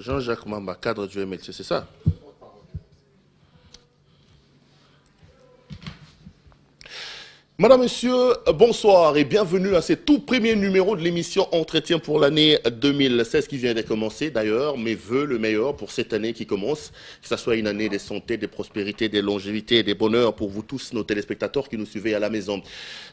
Jean-Jacques Mamba, cadre du MLC, c'est ça? Madame, Monsieur, bonsoir et bienvenue à ce tout premier numéro de l'émission Entretien pour l'année 2016 qui vient de commencer. D'ailleurs, mes voeux le meilleur pour cette année qui commence, que ce soit une année de santé, de prospérité, de longévité et de bonheur pour vous tous, nos téléspectateurs qui nous suivez à la maison.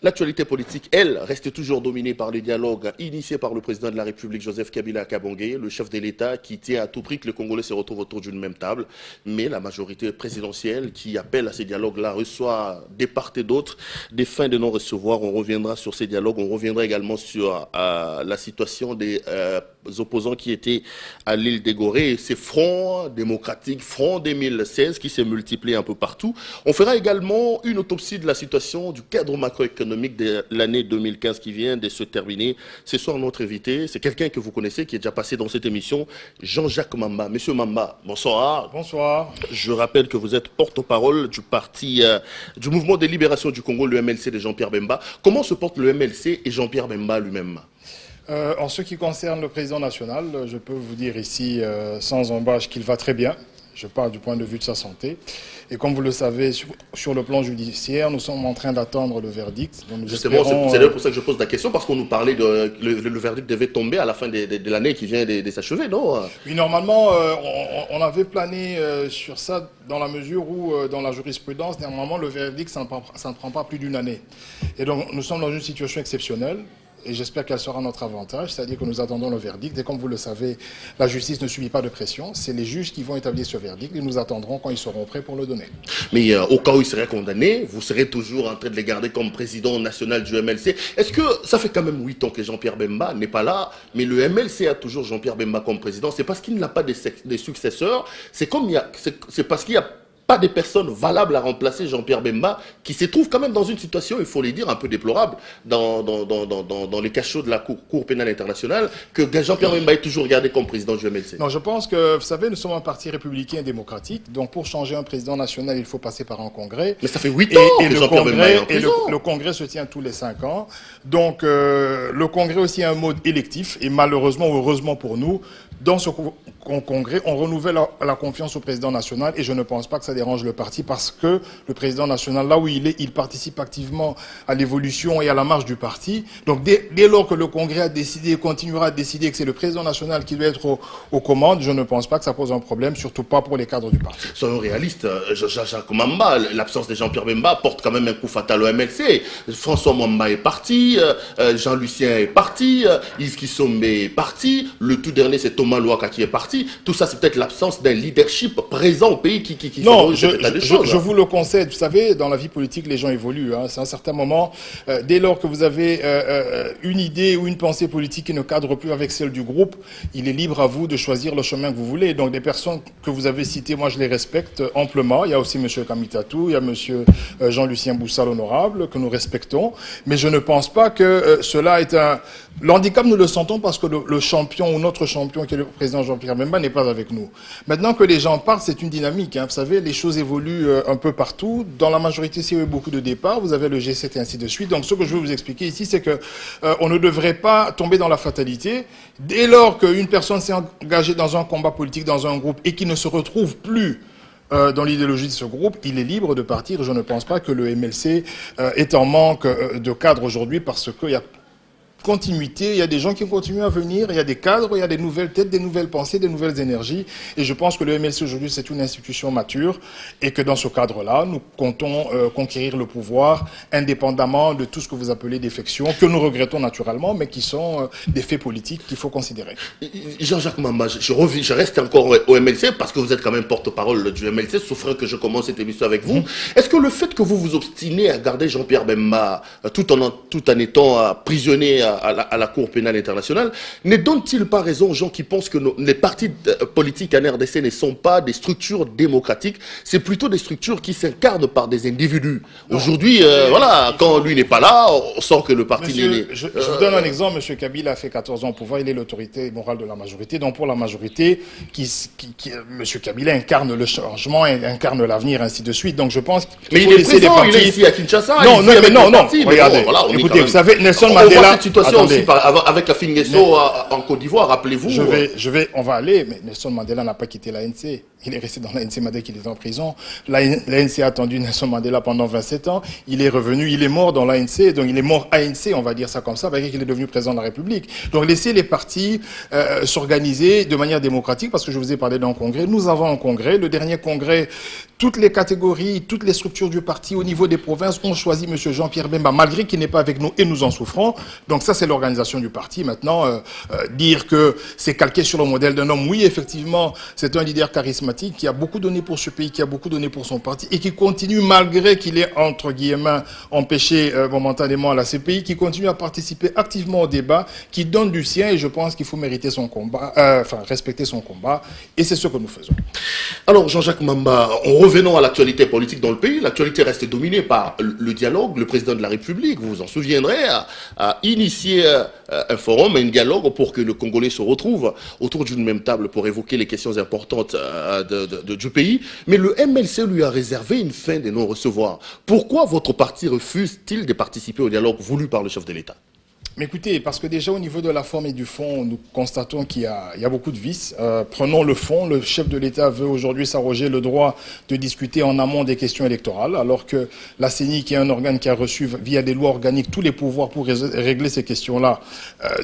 L'actualité politique, elle, reste toujours dominée par le dialogue initié par le président de la République, Joseph Kabila Kabange, le chef de l'État qui tient à tout prix que le Congolais se retrouve autour d'une même table. Mais la majorité présidentielle qui appelle à ces dialogues-là reçoit des part et d'autres des fins de non-recevoir. On reviendra sur ces dialogues, on reviendra également sur la situation des opposants qui étaient à l'île des Gorées, ces fronts démocratiques, front 2016 qui s'est multiplié un peu partout. On fera également une autopsie de la situation du cadre macroéconomique de l'année 2015 qui vient de se terminer. Ce soir, notre invité, c'est quelqu'un que vous connaissez, qui est déjà passé dans cette émission, Jean-Jacques Mamba. Monsieur Mamba, bonsoir. Bonsoir. Je rappelle que vous êtes porte-parole du parti, du mouvement de libération du Congo, le MLC de Jean-Pierre Bemba. Comment se porte le MLC et Jean-Pierre Bemba lui-même? En ce qui concerne le président national, je peux vous dire ici sans embâche qu'il va très bien. Je parle du point de vue de sa santé. Et comme vous le savez, sur le plan judiciaire, nous sommes en train d'attendre le verdict. Justement, c'est d'ailleurs pour ça que je pose la question, parce qu'on nous parlait de le verdict devait tomber à la fin de l'année qui vient de s'achever, non? Oui, normalement, on avait plané sur ça dans la mesure où, dans la jurisprudence, normalement, le verdict, ça ne prend pas plus d'une année. Et donc, nous sommes dans une situation exceptionnelle. Et j'espère qu'elle sera notre avantage, c'est-à-dire que nous attendons le verdict. Et comme vous le savez, la justice ne subit pas de pression. C'est les juges qui vont établir ce verdict et nous attendrons quand ils seront prêts pour le donner. Mais au cas où il serait condamné, vous serez toujours en train de les garder comme président national du MLC. Est-ce que ça fait quand même 8 ans que Jean-Pierre Bemba n'est pas là, mais le MLC a toujours Jean-Pierre Bemba comme président? C'est parce qu'il n'a pas des successeurs. C'est parce qu'il y a pas des personnes valables à remplacer Jean-Pierre Bemba, qui se trouve quand même dans une situation, il faut le dire, un peu déplorable, dans les cachots de la Cour pénale internationale, que Jean-Pierre Bemba est toujours regardé comme président du MLC. Non, je pense que, vous savez, nous sommes un parti républicain et démocratique, donc pour changer un président national, il faut passer par un congrès. Mais ça fait 8 ans que Jean-Pierre Bemba est en prison. Et le congrès se tient tous les 5 ans. Donc, le congrès aussi a un mode électif, et malheureusement ou heureusement pour nous, dans ce congrès, on renouvelle la confiance au président national, et je ne pense pas que ça dérange le parti, parce que le président national, là où il est, il participe activement à l'évolution et à la marche du parti. Donc dès lors que le congrès a décidé et continuera à décider que c'est le président national qui doit être aux commandes, je ne pense pas que ça pose un problème, surtout pas pour les cadres du parti. Soyons réalistes, Jean-Jacques Mamba, l'absence de Jean-Pierre Bemba porte quand même un coup fatal au MLC. François Mamba est parti, Jean-Lucien est parti, Yves Kissombe est parti, le tout dernier c'est Thomas Louaka qui est parti. Tout ça, c'est peut-être l'absence d'un leadership présent au pays qui non, je vous le concède. Vous savez, dans la vie politique, les gens évoluent. Hein. C'est à un certain moment, dès lors que vous avez une idée ou une pensée politique qui ne cadre plus avec celle du groupe, il est libre à vous de choisir le chemin que vous voulez. Donc, des personnes que vous avez citées, moi, je les respecte amplement. Il y a aussi M. Kamitatou, il y a M. Jean-Lucien Boussal, honorable, que nous respectons. Mais je ne pense pas que cela est un... L'handicap, nous le sentons parce que le champion ou notre champion, qui est le président Jean-Pierre Bemba, n'est pas avec nous. Maintenant que les gens partent, c'est une dynamique. Hein. Vous savez, les choses évoluent un peu partout. Dans la majorité, s'il y a eu beaucoup de départs, vous avez le G7 et ainsi de suite. Donc, ce que je veux vous expliquer ici, c'est que on ne devrait pas tomber dans la fatalité. Dès lors qu'une personne s'est engagée dans un combat politique, dans un groupe, et qui ne se retrouve plus dans l'idéologie de ce groupe, il est libre de partir. Je ne pense pas que le MLC est en manque de cadre aujourd'hui, parce qu'il y a continuité, il y a des gens qui continuent à venir, il y a des cadres, il y a des nouvelles têtes, des nouvelles pensées, des nouvelles énergies. Et je pense que le MLC aujourd'hui, c'est une institution mature et que dans ce cadre-là, nous comptons conquérir le pouvoir indépendamment de tout ce que vous appelez défections, que nous regrettons naturellement, mais qui sont des faits politiques qu'il faut considérer. Jean-Jacques Mamba, je reste encore au MLC parce que vous êtes quand même porte-parole du MLC, sauf que je commence cette émission avec vous. Est-ce que le fait que vous vous obstinez à garder Jean-Pierre Bemba tout en étant prisonnier à la Cour pénale internationale, ne donne-t-il pas raison aux gens qui pensent que les partis politiques en RDC ne sont pas des structures démocratiques, c'est plutôt des structures qui s'incarnent par des individus. Aujourd'hui, voilà, quand lui n'est pas là, on sent que le parti n'est... Je vous donne un exemple, M. Kabila a fait 14 ans au pouvoir, il est l'autorité morale de la majorité, donc pour la majorité, M. Kabila incarne le changement, incarne l'avenir, ainsi de suite, donc je pense qu'il faut laisser des partis... il est ici à Kinshasa, non, regardez, écoutez, vous savez, Nelson Mandela... situation aussi avec la Finguesso en Côte d'Ivoire, rappelez-vous. On va aller, mais Nelson Mandela n'a pas quitté l'ANC. Il est resté dans l'ANC malgré qu'il est en prison. L'ANC a attendu Nelson Mandela pendant 27 ans. Il est revenu, il est mort dans l'ANC, donc il est mort ANC, on va dire ça comme ça, malgré qu'il est devenu président de la République. Donc laissez les partis s'organiser de manière démocratique, parce que je vous ai parlé d'un congrès. Nous avons un congrès, le dernier congrès, toutes les catégories, toutes les structures du parti au niveau des provinces ont choisi M. Jean-Pierre Bemba, malgré qu'il n'est pas avec nous et nous en souffrons. Donc ça, c'est l'organisation du parti. Maintenant, dire que c'est calqué sur le modèle d'un homme, oui, effectivement, c'est un leader charismatique qui a beaucoup donné pour ce pays, qui a beaucoup donné pour son parti et qui continue, malgré qu'il est, entre guillemets, empêché momentanément à la CPI, qui continue à participer activement au débat, qui donne du sien, et je pense qu'il faut mériter son combat, respecter son combat, et c'est ce que nous faisons. Alors, Jean-Jacques Mamba, revenons à l'actualité politique dans le pays. L'actualité reste dominée par le dialogue. Le président de la République, vous vous en souviendrez, a initié un forum, un dialogue pour que le Congolais se retrouve autour d'une même table pour évoquer les questions importantes du pays. Mais le MLC lui a réservé une fin de non-recevoir. Pourquoi votre parti refuse-t-il de participer au dialogue voulu par le chef de l'État ? Mais écoutez, parce que déjà au niveau de la forme et du fond, nous constatons qu'il y a beaucoup de vices. Prenons le fond. Le chef de l'État veut aujourd'hui s'arroger le droit de discuter en amont des questions électorales, alors que la CENI, qui est un organe qui a reçu via des lois organiques tous les pouvoirs pour régler ces questions-là,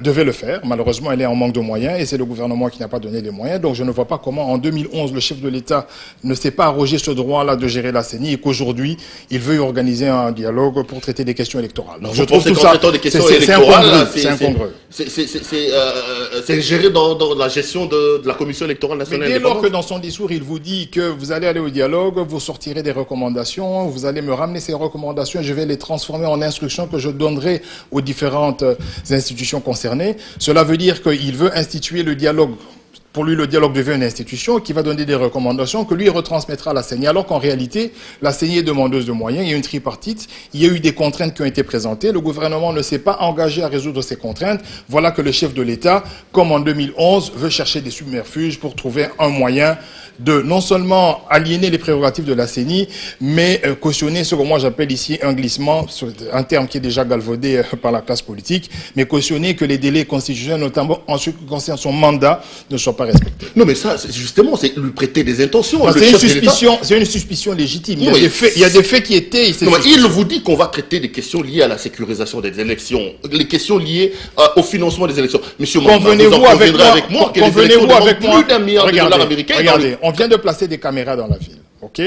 devait le faire. Malheureusement, elle est en manque de moyens et c'est le gouvernement qui n'a pas donné les moyens. Donc je ne vois pas comment en 2011, le chef de l'État ne s'est pas arrogé ce droit-là de gérer la CENI et qu'augérjourd'hui, il veut organiser un dialogue pour traiter des questions électorales. Donc, je trouve tout ça, c'est incongru. C'est géré dans la gestion de la Commission électorale nationale. Mais dès lors que dans son discours, il vous dit que vous allez aller au dialogue, vous sortirez des recommandations, vous allez me ramener ces recommandations, je vais les transformer en instructions que je donnerai aux différentes institutions concernées. Cela veut dire qu'il veut instituer le dialogue. Pour lui, le dialogue devient une institution qui va donner des recommandations que lui retransmettra à la CENI. Alors qu'en réalité, la CENI est demandeuse de moyens. Il y a une tripartite. Il y a eu des contraintes qui ont été présentées. Le gouvernement ne s'est pas engagé à résoudre ces contraintes. Voilà que le chef de l'État, comme en 2011, veut chercher des subterfuges pour trouver un moyen de non seulement aliéner les prérogatives de la CENI, mais cautionner ce que moi j'appelle ici un glissement, un terme qui est déjà galvaudé par la classe politique, mais cautionner que les délais constitutionnels, notamment en ce qui concerne son mandat, ne soient pas respectés. Non mais ça, justement, c'est lui prêter des intentions. C'est une suspicion légitime. Il y a des faits qui étaient... Il vous dit qu'on va traiter des questions liées à la sécurisation des élections, les questions liées au financement des élections. Monsieur convenez-vous avec moi que les élections demandent plus d'un milliard de dollars américains. Regardez, on vient de placer des caméras dans la ville, ok ?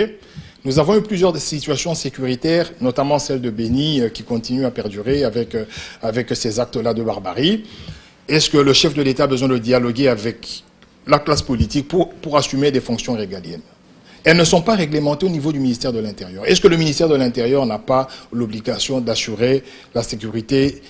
Nous avons eu plusieurs situations sécuritaires, notamment celle de Béni, qui continue à perdurer avec ces actes-là de barbarie. Est-ce que le chef de l'État a besoin de dialoguer avec la classe politique pour assumer des fonctions régaliennes ? Elles ne sont pas réglementées au niveau du ministère de l'Intérieur. Est-ce que le ministère de l'Intérieur n'a pas l'obligation d'assurer la sécurité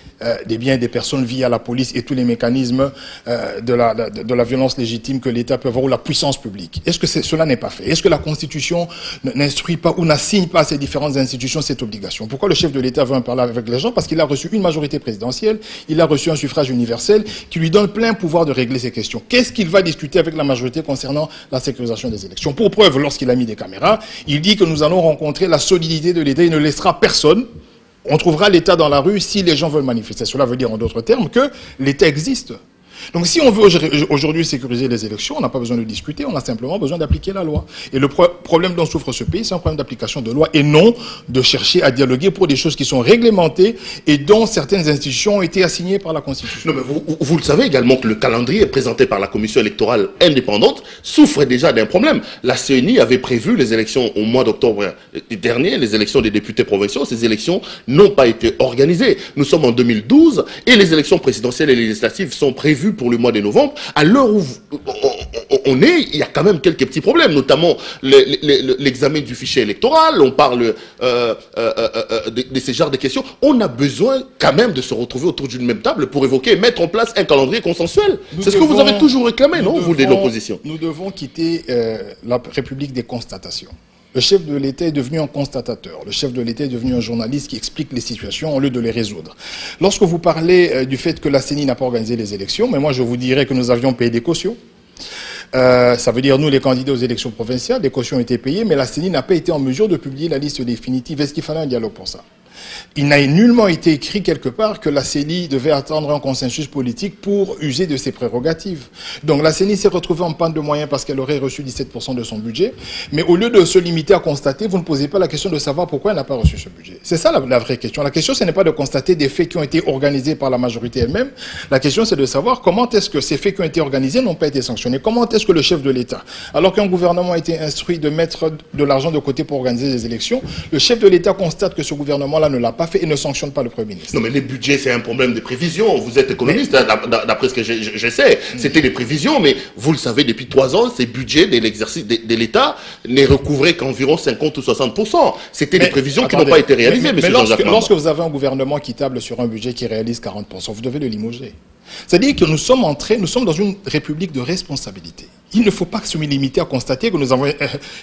des biens et des personnes via la police et tous les mécanismes de la violence légitime que l'État peut avoir ou la puissance publique? Est-ce que cela n'est pas fait? Est-ce que la Constitution n'instruit pas ou n'assigne pas à ces différentes institutions cette obligation? Pourquoi le chef de l'État veut en parler avec les gens? Parce qu'il a reçu une majorité présidentielle, il a reçu un suffrage universel qui lui donne plein pouvoir de régler ces questions. Qu'est-ce qu'il va discuter avec la majorité concernant la sécurisation des élections? Pour preuve, lorsqu'il a mis des caméras, il dit que nous allons rencontrer la solidité de l'État, il ne laissera personne. On trouvera l'État dans la rue si les gens veulent manifester. Cela veut dire en d'autres termes que l'État existe. Donc si on veut aujourd'hui sécuriser les élections, on n'a pas besoin de discuter, on a simplement besoin d'appliquer la loi. Et le problème dont souffre ce pays, c'est un problème d'application de loi et non de chercher à dialoguer pour des choses qui sont réglementées et dont certaines institutions ont été assignées par la Constitution. Non, mais vous le savez également que le calendrier présenté par la Commission électorale indépendante souffre déjà d'un problème. La CENI avait prévu les élections au mois d'octobre dernier, les élections des députés provinciaux. Ces élections n'ont pas été organisées. Nous sommes en 2012 et les élections présidentielles et législatives sont prévues pour le mois de novembre. À l'heure où on est, il y a quand même quelques petits problèmes, notamment l'examen du fichier électoral. On parle de ces genres de questions. On a besoin quand même de se retrouver autour d'une même table pour évoquer et mettre en place un calendrier consensuel. C'est ce que vous avez toujours réclamé, non, vous de l'opposition? Nous devons quitter la République des constatations. Le chef de l'État est devenu un constatateur. Le chef de l'État est devenu un journaliste qui explique les situations au lieu de les résoudre. Lorsque vous parlez du fait que la CENI n'a pas organisé les élections, mais moi je vous dirais que nous avions payé des cautions. Ça veut dire, nous, les candidats aux élections provinciales, des cautions ont été payées, mais la CENI n'a pas été en mesure de publier la liste définitive. Est-ce qu'il fallait un dialogue pour ça? Il n'a nullement été écrit quelque part que la CENI devait attendre un consensus politique pour user de ses prérogatives. Donc la CENI s'est retrouvée en panne de moyens parce qu'elle aurait reçu 17% de son budget. Mais au lieu de se limiter à constater, vous ne posez pas la question de savoir pourquoi elle n'a pas reçu ce budget. C'est ça la vraie question. La question, ce n'est pas de constater des faits qui ont été organisés par la majorité elle-même. La question, c'est de savoir comment est-ce que ces faits qui ont été organisés n'ont pas été sanctionnés. Comment est-ce que le chef de l'État, alors qu'un gouvernement a été instruit de mettre de l'argent de côté pour organiser des élections, le chef de l'État constate que ce gouvernement-là ne l'a pas fait et ne sanctionne pas le Premier ministre. Non, mais les budgets, c'est un problème de prévision. Vous êtes économiste, d'après ce que je sais. C'était des prévisions, mais vous le savez, depuis 3 ans, ces budgets de l'exercice de l'État n'est recouvré qu'environ 50 ou 60%. C'était des prévisions qui n'ont pas été réalisées, mais lorsque vous avez un gouvernement qui table sur un budget qui réalise 40%, vous devez le limoger. C'est-à-dire que nous sommes dans une république de responsabilité. Il ne faut pas se limiter à constater que nous avons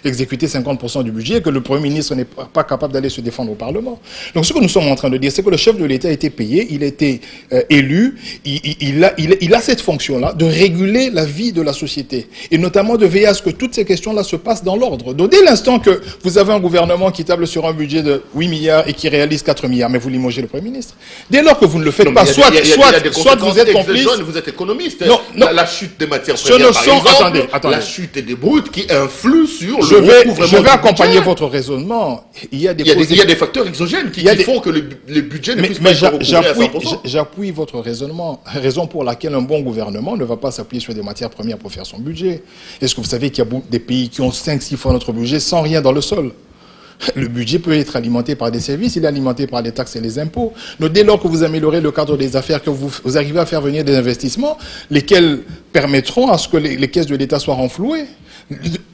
exécuté 50% du budget et que le Premier ministre n'est pas capable d'aller se défendre au Parlement. Donc ce que nous sommes en train de dire, c'est que le chef de l'État a été payé, il a été élu, il a cette fonction-là de réguler la vie de la société et notamment de veiller à ce que toutes ces questions-là se passent dans l'ordre. Donc dès l'instant que vous avez un gouvernement qui table sur un budget de 8 milliards et qui réalise 4 milliards, mais vous limogez le Premier ministre. Dès lors que vous ne le faites pas, soit vous êtes complice... Vous êtes économiste. Non, la chute des matières premières, par exemple, attendez. la chute des brutes qui influe sur le recouvrement. Je vais accompagner votre raisonnement. Il y a des facteurs exogènes qui font que le budget ne puisse pas être recouvré à 100%. J'appuie votre raisonnement. Raison pour laquelle un bon gouvernement ne va pas s'appuyer sur des matières premières pour faire son budget. Est-ce que vous savez qu'il y a des pays qui ont 5-6 fois notre budget sans rien dans le sol? Le budget peut être alimenté par des services, il est alimenté par les taxes et les impôts. Donc dès lors que vous améliorez le cadre des affaires, que vous arrivez à faire venir des investissements, lesquels permettront à ce que les caisses de l'État soient renflouées.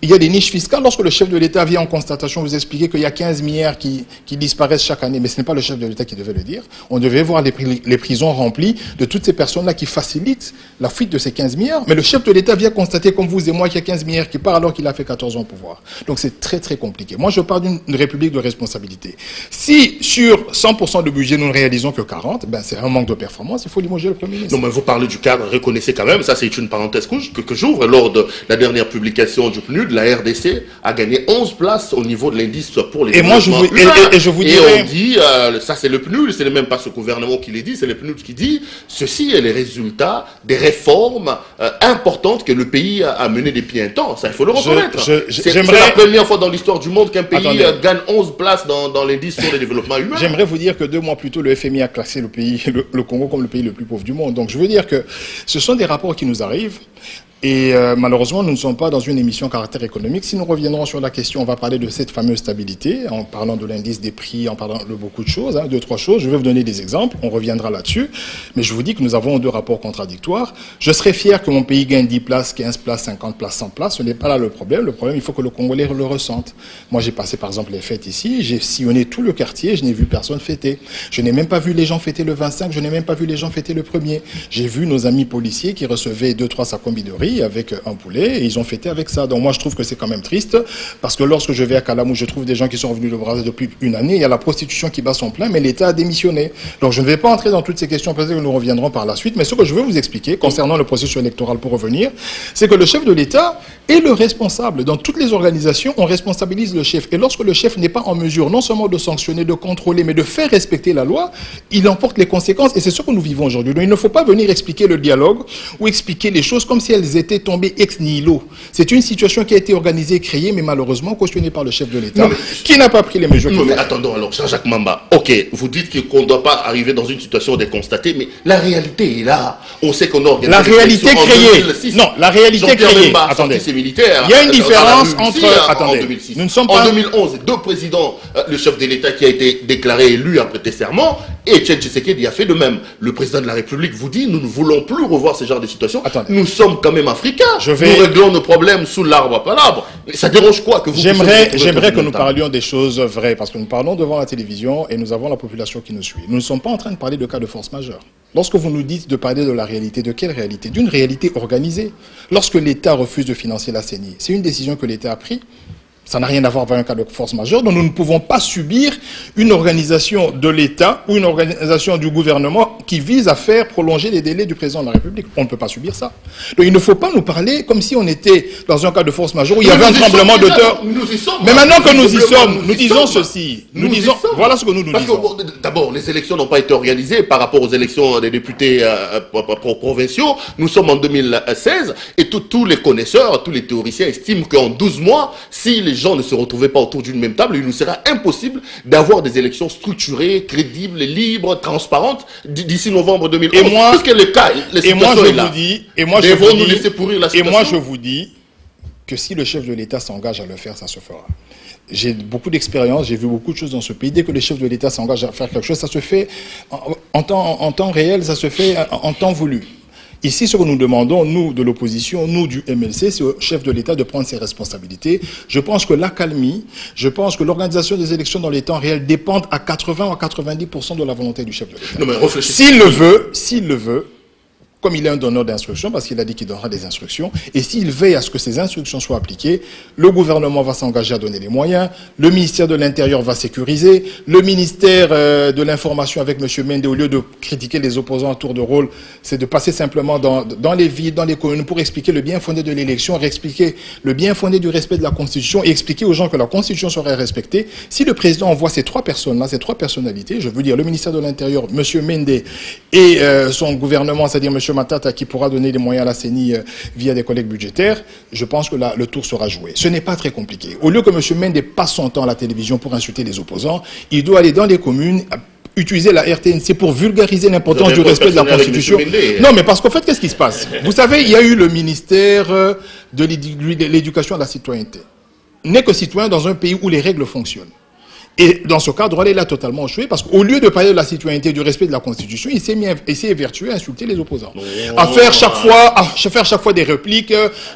Il y a des niches fiscales. Lorsque le chef de l'État vient en constatation vous expliquer qu'il y a 15 milliards qui disparaissent chaque année, mais ce n'est pas le chef de l'État qui devait le dire. On devait voir les prisons remplies de toutes ces personnes-là qui facilitent la fuite de ces 15 milliards. Mais le chef de l'État vient constater, comme vous et moi, qu'il y a 15 milliards qui partent alors qu'il a fait 14 ans au pouvoir. Donc c'est très très compliqué. Moi je parle d'une république de responsabilité. Si sur 100% de budget nous ne réalisons que 40, ben c'est un manque de performance, il faut limoger le Premier ministre. Non mais vous parlez du cadre, reconnaissez quand même, ça c'est une parenthèse que j'ouvre, lors de la dernière publication du PNUD, la RDC a gagné 11 places au niveau de l'indice pour les développements humains. Et je vous dirais... on dit, ça c'est le PNUD, c'est même pas ce gouvernement qui l'a dit, c'est le PNUD qui dit, ceci est les résultats des réformes importantes que le pays a menées depuis un temps. Ça, il faut le reconnaître. C'est la première fois dans l'histoire du monde qu'un pays gagne 11 places dans l'indice sur le développement humain. J'aimerais vous dire que 2 mois plus tôt, le FMI a classé le Congo comme le pays le plus pauvre du monde. Donc je veux dire que ce sont des rapports qui nous arrivent. Et malheureusement, nous ne sommes pas dans une émission caractère économique. Si nous reviendrons sur la question, on va parler de cette fameuse stabilité, en parlant de l'indice des prix, en parlant de beaucoup de choses, 2-3 choses. Je vais vous donner des exemples, on reviendra là-dessus. Mais je vous dis que nous avons 2 rapports contradictoires. Je serais fier que mon pays gagne 10 places, 15 places, 50 places, 100 places. Ce n'est pas là le problème. Le problème, il faut que le Congolais le ressente. Moi, j'ai passé par exemple les fêtes ici, j'ai sillonné tout le quartier, je n'ai vu personne fêter. Je n'ai même pas vu les gens fêter le 25, je n'ai même pas vu les gens fêter le 1er. J'ai vu nos amis policiers qui recevaient 2-3 sacombis de riz avec un poulet et ils ont fêté avec ça. Donc moi je trouve que c'est quand même triste parce que lorsque je vais à Kalamou, je trouve des gens qui sont revenus de Brazzaville depuis une année, il y a la prostitution qui bat son plein, mais l'État a démissionné. Donc je ne vais pas entrer dans toutes ces questions, peut-être que nous reviendrons par la suite, mais ce que je veux vous expliquer concernant le processus électoral pour revenir, c'est que le chef de l'État est le responsable. Dans toutes les organisations, on responsabilise le chef. Et lorsque le chef n'est pas en mesure non seulement de sanctionner, de contrôler, mais de faire respecter la loi, il emporte les conséquences. Et c'est ce que nous vivons aujourd'hui. Donc il ne faut pas venir expliquer le dialogue ou expliquer les choses comme si elles étaient tombées ex nihilo. C'est une situation qui a été organisée, créée, mais malheureusement cautionnée par le chef de l'État, qui n'a pas pris les mesures. Non, mais attendons alors, Jean-Jacques Mamba. Ok, vous dites qu'on ne doit pas arriver dans une situation de constater, mais la réalité est là. On sait qu'on organise. La réalité créée. Non, la réalité créée. Attendez. Il y a une différence entre. Attendez. En 2006. Nous ne sommes pas. En 2011, 2 présidents, le chef de l'État qui a été déclaré élu a prêté serment, et Etienne Tshisekedi a fait de même. Le président de la République vous dit, nous ne voulons plus revoir ce genre de situation. Attendez. Nous sommes quand même africains. Nous réglons nos problèmes sous l'arbre à palabres. Ça dérange quoi que vous... J'aimerais que nous parlions des choses vraies, parce que nous parlons devant la télévision et nous avons la population qui nous suit. Nous ne sommes pas en train de parler de cas de force majeure. Lorsque vous nous dites de parler de la réalité, de quelle réalité? D'une réalité organisée. Lorsque l'État refuse de financer la CENI, c'est une décision que l'État a prise. Ça n'a rien à voir avec un cas de force majeure, donc nous ne pouvons pas subir une organisation de l'État ou une organisation du gouvernement qui vise à faire prolonger les délais du président de la République. On ne peut pas subir ça. Donc il ne faut pas nous parler comme si on était dans un cas de force majeure où il y avait un tremblement de terre. Mais maintenant que nous y sommes, nous disons ceci. Nous disons, voilà ce que nous disons. D'abord, les élections n'ont pas été organisées par rapport aux élections des députés provinciaux. Nous sommes en 2016 et tous les connaisseurs, tous les théoriciens estiment qu'en 12 mois, si les gens ne se retrouvaient pas autour d'une même table, il nous sera impossible d'avoir des élections structurées, crédibles, libres, transparentes d'ici novembre 2011. Et moi, puisque le cas, et moi je vous dis que si le chef de l'État s'engage à le faire, ça se fera. J'ai beaucoup d'expérience, j'ai vu beaucoup de choses dans ce pays. Dès que le chef de l'État s'engage à faire quelque chose, ça se fait en temps réel, ça se fait en temps voulu. Ici, ce que nous demandons, nous de l'opposition, nous du MLC, c'est au chef de l'État de prendre ses responsabilités. Je pense que l'accalmie, je pense que l'organisation des élections dans les temps réels dépendent à 80 ou à 90% de la volonté du chef de l'État. S'il le veut, comme il est un donneur d'instructions, parce qu'il a dit qu'il donnera des instructions, et s'il veille à ce que ces instructions soient appliquées, le gouvernement va s'engager à donner les moyens, le ministère de l'Intérieur va sécuriser, le ministère de l'Information avec M. Mende, au lieu de critiquer les opposants à tour de rôle, c'est de passer simplement dans les villes, dans les communes, pour expliquer le bien fondé de l'élection, expliquer le bien fondé du respect de la Constitution, et expliquer aux gens que la Constitution serait respectée. Si le président envoie ces trois personnes-là, ces trois personnalités, je veux dire le ministère de l'Intérieur, M. Mende, et son gouvernement, c'est-à-dire M. Matata, qui pourra donner des moyens à la CENI via des collègues budgétaires, je pense que là, le tour sera joué. Ce n'est pas très compliqué. Au lieu que M. Mende passe son temps à la télévision pour insulter les opposants, il doit aller dans les communes, utiliser la RTNC pour vulgariser l'importance du respect de la Constitution. Non, mais parce qu'en fait, qu'est-ce qui se passe? Vous savez, il y a eu le ministère de l'Éducation et de la Citoyenneté. N'est que citoyen dans un pays où les règles fonctionnent. Et dans ce cadre-là, il a totalement échoué parce qu'au lieu de parler de la citoyenneté et du respect de la Constitution, il s'est évertué à insulter les opposants. À faire chaque fois des répliques,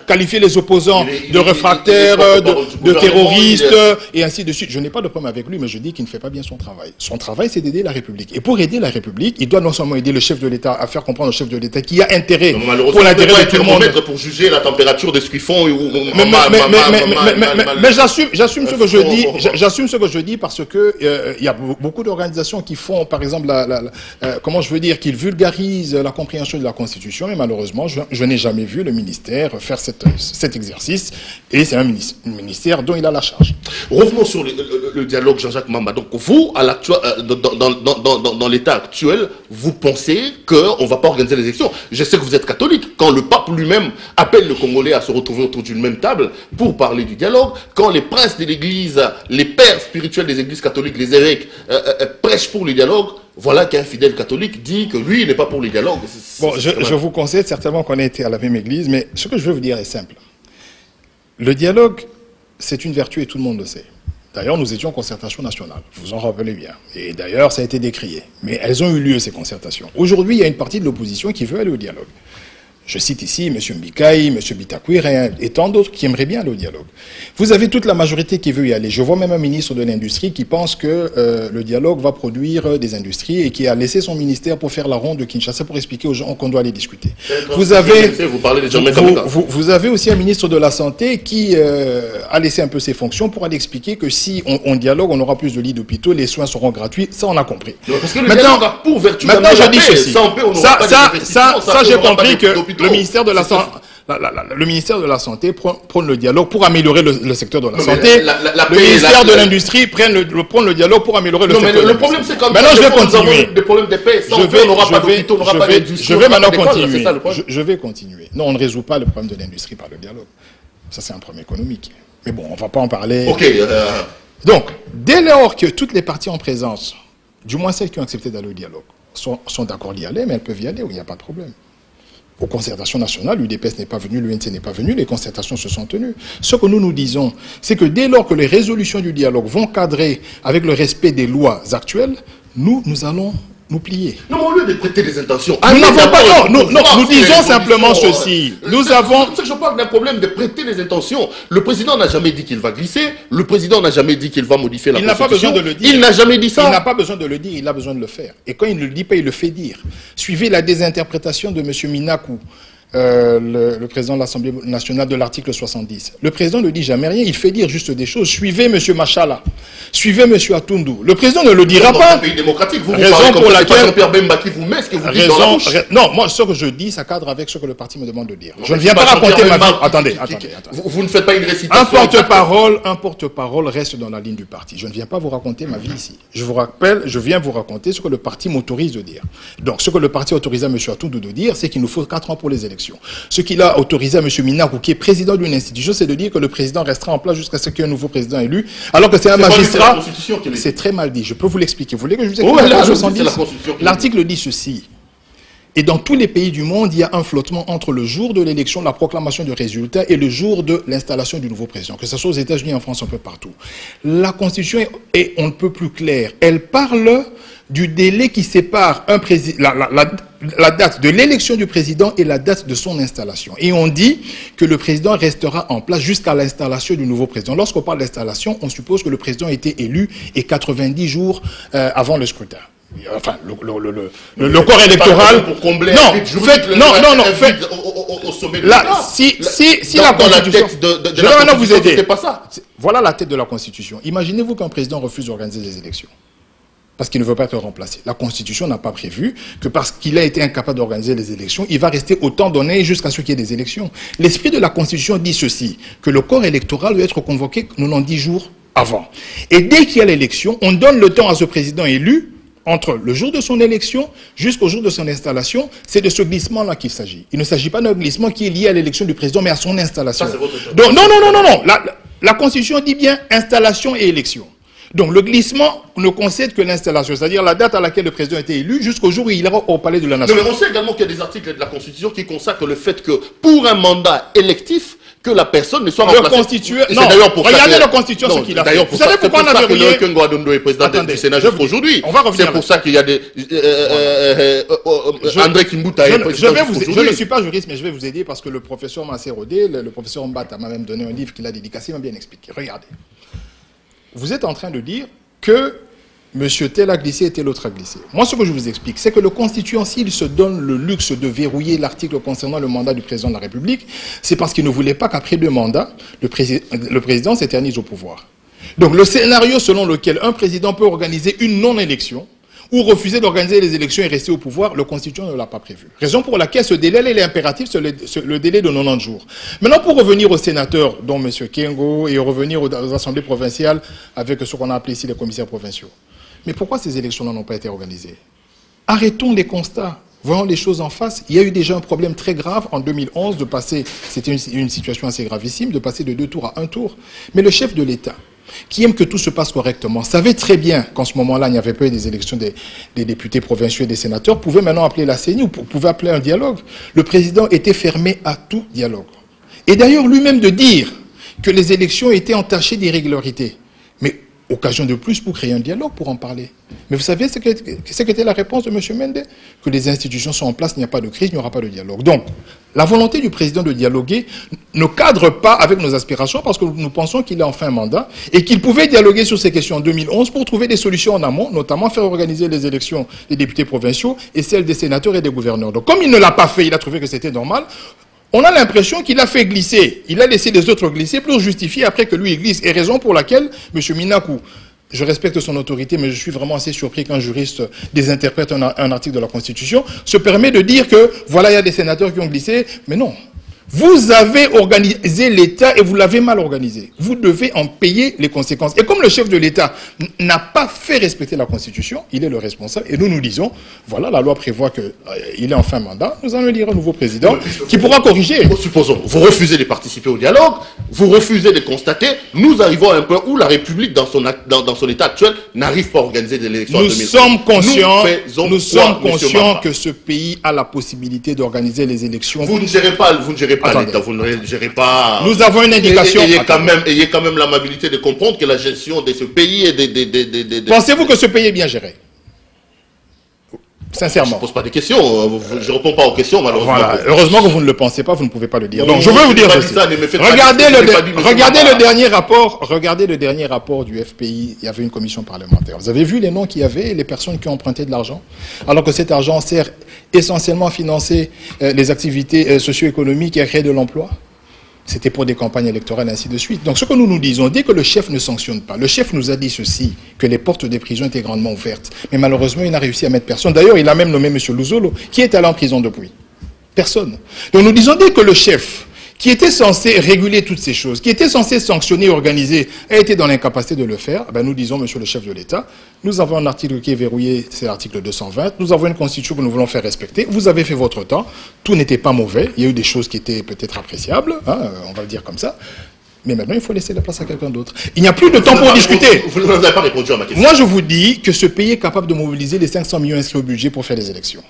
qualifier les opposants de réfractaires, de terroristes, et ainsi de suite. Je n'ai pas de problème avec lui, mais je dis qu'il ne fait pas bien son travail. Son travail, c'est d'aider la République. Et pour aider la République, il doit non seulement aider le chef de l'État à faire comprendre au chef de l'État qu'il y a intérêt pour l'intérêt de tout le monde. Pour juger la température de ce qu'ils font. Mais j'assume ce que je dis. J'assume ce que je dis parce que il y a beaucoup d'organisations qui font, par exemple, comment je veux dire, qu'ils vulgarisent la compréhension de la Constitution, et malheureusement, je n'ai jamais vu le ministère faire cet exercice, et c'est un ministère dont il a la charge. Revenons sur le dialogue Jean-Jacques Mamba. Donc vous, dans l'état actuel, vous pensez qu'on ne va pas organiser les élections. Je sais que vous êtes catholique. Quand le pape lui-même appelle le Congolais à se retrouver autour d'une même table pour parler du dialogue, quand les princes de l'Église, les pères spirituels des églises catholiques, les évêques, prêchent pour le dialogue, voilà qu'un fidèle catholique dit que lui, il n'est pas pour le dialogue. Bon, je vous conseille certainement qu'on ait été à la même église, mais ce que je veux vous dire est simple. Le dialogue, c'est une vertu et tout le monde le sait. D'ailleurs, nous étions en concertation nationale, vous en rappelez bien. Et d'ailleurs, ça a été décrié. Mais elles ont eu lieu, ces concertations. Aujourd'hui, il y a une partie de l'opposition qui veut aller au dialogue. Je cite ici M. Mbikaï, M. Bitakwir et tant d'autres qui aimeraient bien aller au dialogue. Vous avez toute la majorité qui veut y aller. Je vois même un ministre de l'Industrie qui pense que le dialogue va produire des industries et qui a laissé son ministère pour faire la ronde de Kinshasa pour expliquer aux gens qu'on doit aller discuter. Vous avez aussi un ministre de la Santé qui a laissé un peu ses fonctions pour aller expliquer que si on dialogue, on aura plus de lits d'hôpitaux, les soins seront gratuits. Ça, on a compris. Parce que maintenant, je dis ceci. Ça, j'ai compris que le ministère de la Santé prône le dialogue pour améliorer le secteur de la santé. Le ministère de l'Industrie prône le dialogue pour améliorer le secteur de la santé. Le problème, c'est quand maintenant, je vais continuer. Des problèmes de paix. Je vais continuer. Non, on ne résout pas le problème de l'industrie par le dialogue. Ça, c'est un problème économique. Mais bon, on ne va pas en parler. Donc, dès lors que toutes les parties en présence, du moins celles qui ont accepté d'aller au dialogue, sont d'accord d'y aller, mais elles peuvent y aller où il n'y a pas de problème. Aux concertations nationales, l'UDPS n'est pas venu, l'UNC n'est pas venu, les concertations se sont tenues. Ce que nous disons, c'est que dès lors que les résolutions du dialogue vont cadrer avec le respect des lois actuelles, nous allons nous plier. Non, mais au lieu de prêter des intentions... Nous n'avons pas... Non, nous disons simplement ceci. Nous avons... C'est que je parle d'un problème de prêter des intentions. Le président n'a jamais dit qu'il va glisser. Le président n'a jamais dit qu'il va modifier la Constitution. Il n'a pas besoin de le dire. Il n'a jamais dit ça. Il n'a pas besoin de le dire, il a besoin de le faire. Et quand il ne le dit pas, il le fait dire. Suivez la désinterprétation de M. Minakou le président de l'Assemblée nationale de l'article 70. Le président ne dit jamais rien, il fait dire juste des choses. Suivez M. Machala, suivez M. Atundou. Le président ne le dira pas. Un pays démocratique, vous raison parlez pour laquelle Jean-Pierre Bemba qui vous met ce que vous dites dans la bouche. Non, moi ce que je dis, ça cadre avec ce que le parti me demande de dire. Je ne viens pas raconter ma vie. Attendez. Vous ne faites pas une récitation. Un porte-parole reste dans la ligne du parti. Je ne viens pas vous raconter ma vie ici. Je viens vous raconter ce que le parti m'autorise de dire. Donc, ce que le parti a autorisé à M. Atundou de dire, c'est qu'il nous faut 4 ans pour les élections. Ce qu'il a autorisé à M. Minakou, qui est président d'une institution, c'est de dire que le président restera en place jusqu'à ce qu'il y ait un nouveau président élu, alors que c'est un magistrat. C'est très mal dit. Je peux vous l'expliquer. Vous voulez que je vous explique? L'article dit ceci. Et dans tous les pays du monde, il y a un flottement entre le jour de l'élection, la proclamation de résultats, et le jour de l'installation du nouveau président, que ce soit aux États-Unis, en France, un peu partout. La Constitution est on ne peut plus claire. Elle parle du délai qui sépare la date de l'élection du président et la date de son installation. Et on dit que le président restera en place jusqu'à l'installation du nouveau président. Lorsqu'on parle d'installation, on suppose que le président a été élu et 90 jours avant le scrutin. Enfin, le corps électoral. Pour combler au sommet de là, si la Constitution. Je vais maintenant vous aider. Pas ça. Voilà la tête de la Constitution. Imaginez-vous qu'un président refuse d'organiser des élections parce qu'il ne veut pas être remplacé. La Constitution n'a pas prévu que parce qu'il a été incapable d'organiser les élections, il va rester au temps donné jusqu'à ce qu'il y ait des élections. L'esprit de la Constitution dit ceci, que le corps électoral doit être convoqué 90 jours avant. Et dès qu'il y a l'élection, on donne le temps à ce président élu entre le jour de son élection jusqu'au jour de son installation. C'est de ce glissement-là qu'il s'agit. Il ne s'agit pas d'un glissement qui est lié à l'élection du président, mais à son installation. Donc, non. La Constitution dit bien installation et élection. Donc le glissement ne concède que l'installation, c'est-à-dire la date à laquelle le président a été élu jusqu'au jour où il ira au palais de la Nation. Non, mais on sait également qu'il y a des articles de la Constitution qui consacrent le fait que pour un mandat électif, que la personne ne soit remplacée. Regardez la Constitution, ce qu'il a fait. Vous savez pourquoi on a verrouillé Ngoadondo est président du Sénat jusqu'aujourd'hui. C'est pour ça qu'il y a des... André Kimbuta est président aujourd'hui. Je ne suis pas juriste, mais je vais vous aider parce que le professeur Massérodé, le professeur Mbata m'a même donné un livre qu'il a dédicacé, il m'a bien expliqué. Regardez. Vous êtes en train de dire que M. tel a glissé et tel autre a glissé. Moi, ce que je vous explique, c'est que le constituant, s'il se donne le luxe de verrouiller l'article concernant le mandat du président de la République, c'est parce qu'il ne voulait pas qu'après 2 mandats, le président s'éternise au pouvoir. Donc, le scénario selon lequel un président peut organiser une non-élection ou refuser d'organiser les élections et rester au pouvoir, le constituant ne l'a pas prévu. Raison pour laquelle ce délai est impératif, c'est le délai de 90 jours. Maintenant, pour revenir aux sénateurs, dont M. Kengo, et revenir aux assemblées provinciales avec ce qu'on a appelé ici les commissaires provinciaux. Mais pourquoi ces élections-là n'ont pas été organisées? Arrêtons les constats. Voyons les choses en face. Il y a eu déjà un problème très grave en 2011 de passer, c'était une situation assez gravissime, de passer de 2 tours à 1 tour. Mais le chef de l'État, qui aime que tout se passe correctement, savait très bien qu'en ce moment-là, il n'y avait pas eu des élections des députés provinciaux et des sénateurs, pouvait maintenant appeler la CENI ou pouvait appeler un dialogue. Le président était fermé à tout dialogue. Et d'ailleurs, lui-même de dire que les élections étaient entachées d'irrégularités. Mais occasion de plus pour créer un dialogue, pour en parler. Mais vous savez ce qu'était la réponse de M. Mende? Que les institutions sont en place, il n'y a pas de crise, il n'y aura pas de dialogue. Donc, la volonté du président de dialoguer ne cadre pas avec nos aspirations parce que nous pensons qu'il est en fin mandat et qu'il pouvait dialoguer sur ces questions en 2011 pour trouver des solutions en amont, notamment faire organiser les élections des députés provinciaux et celles des sénateurs et des gouverneurs. Donc, comme il ne l'a pas fait, il a trouvé que c'était normal. On a l'impression qu'il a fait glisser, il a laissé les autres glisser pour justifier après que lui il glisse. Et raison pour laquelle M. Minakou, je respecte son autorité, mais je suis vraiment assez surpris qu'un juriste désinterprète un article de la Constitution, se permet de dire que voilà, il y a des sénateurs qui ont glissé. Mais non. Vous avez organisé l'État et vous l'avez mal organisé. Vous devez en payer les conséquences. Et comme le chef de l'État n'a pas fait respecter la Constitution, il est le responsable. Et nous disons, voilà, la loi prévoit qu'il est en fin mandat. Nous allons élire un nouveau président qui pourra corriger. Supposons, vous refusez de participer au dialogue, vous refusez de constater. Nous arrivons à un point où la République, dans son état actuel, n'arrive pas à organiser des élections en 2020. Nous sommes conscients que ce pays a la possibilité d'organiser les élections. Vous ne gérez pas l'État, vous ne gérez pas... Nous avons une indication... Ayez quand même l'amabilité de comprendre que la gestion de ce pays est des... Pensez-vous que ce pays est bien géré? Sincèrement. Je ne pose pas des questions, je ne réponds pas aux questions, malheureusement. Voilà. Heureusement que vous ne le pensez pas, vous ne pouvez pas le dire. Donc, je veux vous dire ceci. Regardez le dernier rapport du FPI, il y avait une commission parlementaire. Vous avez vu les noms qu'il y avait et les personnes qui ont emprunté de l'argent, alors que cet argent sert essentiellement à financer les activités socio-économiques et à créer de l'emploi. C'était pour des campagnes électorales, ainsi de suite. Donc, ce que nous nous disons, dès que le chef ne sanctionne pas, le chef nous a dit ceci, que les portes des prisons étaient grandement ouvertes. Mais malheureusement, il n'a réussi à mettre personne. D'ailleurs, il a même nommé M. Luzolo, qui est allé en prison depuis. Personne. Donc, nous disons, dès que le chef, qui était censé réguler toutes ces choses, qui était censé sanctionner et organiser, a été dans l'incapacité de le faire, ben nous disons, monsieur le chef de l'État, nous avons un article qui est verrouillé, c'est l'article 220, nous avons une constitution que nous voulons faire respecter, vous avez fait votre temps, tout n'était pas mauvais, il y a eu des choses qui étaient peut-être appréciables, hein, on va le dire comme ça, mais maintenant il faut laisser la place à quelqu'un d'autre. Il n'y a plus de temps pour discuter. Vous n'avez pas répondu à ma question. Moi je vous dis que ce pays est capable de mobiliser les 500 millions inscrits au budget pour faire les élections.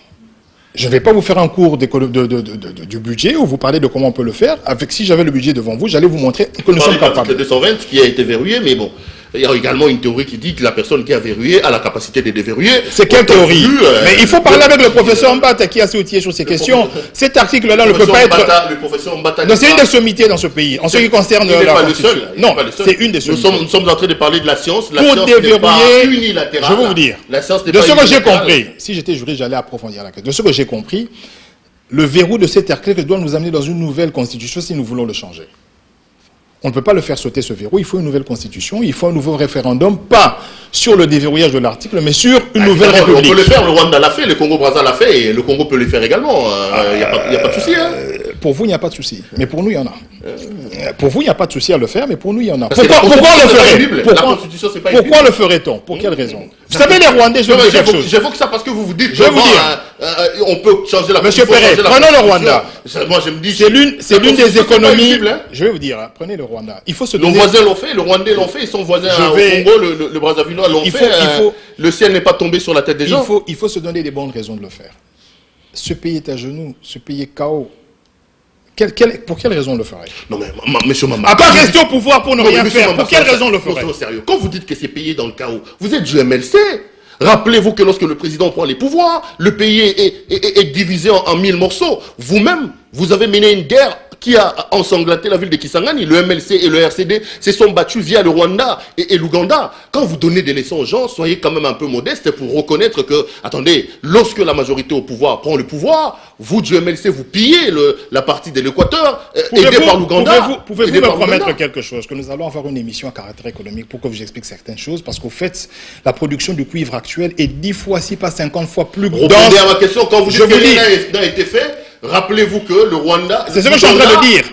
Je ne vais pas vous faire un cours du budget où vous parlez de comment on peut le faire. Si j'avais le budget devant vous, j'allais vous montrer que nous sommes capables. Le 220 qui a été verrouillé, mais bon, il y a également une théorie qui dit que la personne qui a verrouillé a la capacité de déverrouiller. C'est quelle théorie? Mais il faut parler avec le professeur Mbata qui a assez outillé sur ces questions. Cet article-là ne peut pas être... Le professeur Mbata... C'est une des sommités dans ce pays, en ce qui concerne la Constitution. Non, c'est une des sommités. Nous sommes en train de parler de la science. La science n'est pas unilatérale. Je vais vous dire, de ce que j'ai compris, si j'étais juriste, j'allais approfondir la question. De ce que j'ai compris, le verrou de cet article doit nous amener dans une nouvelle constitution si nous voulons le changer. On ne peut pas le faire sauter ce verrou, il faut une nouvelle constitution, il faut un nouveau référendum, pas sur le déverrouillage de l'article, mais sur une nouvelle république. On peut le faire, le Rwanda l'a fait, le Congo-Brazza l'a fait, et le Congo peut le faire également. Il n'y a pas de souci. Hein. Pour vous, il n'y a pas de souci, mais pour nous, il y en a. Pour vous, il n'y a pas de souci à le faire, mais pour nous, il y en a. Pourquoi le ferait-on? Pour quelle raison? Vous savez, les Rwandais, je vais vous dire quelque chose. J'évoque ça parce que vous vous dites, je vais vous dire, on peut changer la Monsieur Perret, prenons le Rwanda. Moi, je me dis, c'est l'une des économies. Je vais vous dire, prenez le Rwanda. Il faut se donner. Nos voisins l'ont fait, le Rwandais l'ont fait, ils sont voisins au Congo, le Brazzavillois l'ont fait. Le ciel n'est pas tombé sur la tête des gens. Il faut se donner des bonnes raisons de le faire. Ce pays est à genoux, ce pays est KO. Pour quelle raison on le ferait? Non mais, monsieur Mama... À part rester au pouvoir pour ne rien faire, pour quelle raison on le ferait? Sérieux. Quand vous dites que c'est payé dans le chaos, vous êtes du MLC. Rappelez-vous que lorsque le président prend les pouvoirs, le pays est divisé en 1000 morceaux. Vous-même, vous avez mené une guerre qui a ensanglanté la ville de Kisangani. Le MLC et le RCD se sont battus via le Rwanda et l'Ouganda. Quand vous donnez des leçons aux gens, soyez quand même un peu modeste pour reconnaître que, attendez, lorsque la majorité au pouvoir prend le pouvoir, vous du MLC, vous pillez la partie de l'Équateur, aidé par l'Ouganda. Pouvez-vous me promettre quelque chose? Que nous allons avoir une émission à caractère économique pour que je vous explique certaines choses, parce qu'au fait, la production du cuivre actuel est 10 fois, si pas 50 fois plus grande. Répondez à ma question, quand vous dites que rien n'a été fait, rappelez-vous que le Rwanda... C'est ce que je suis en train de dire.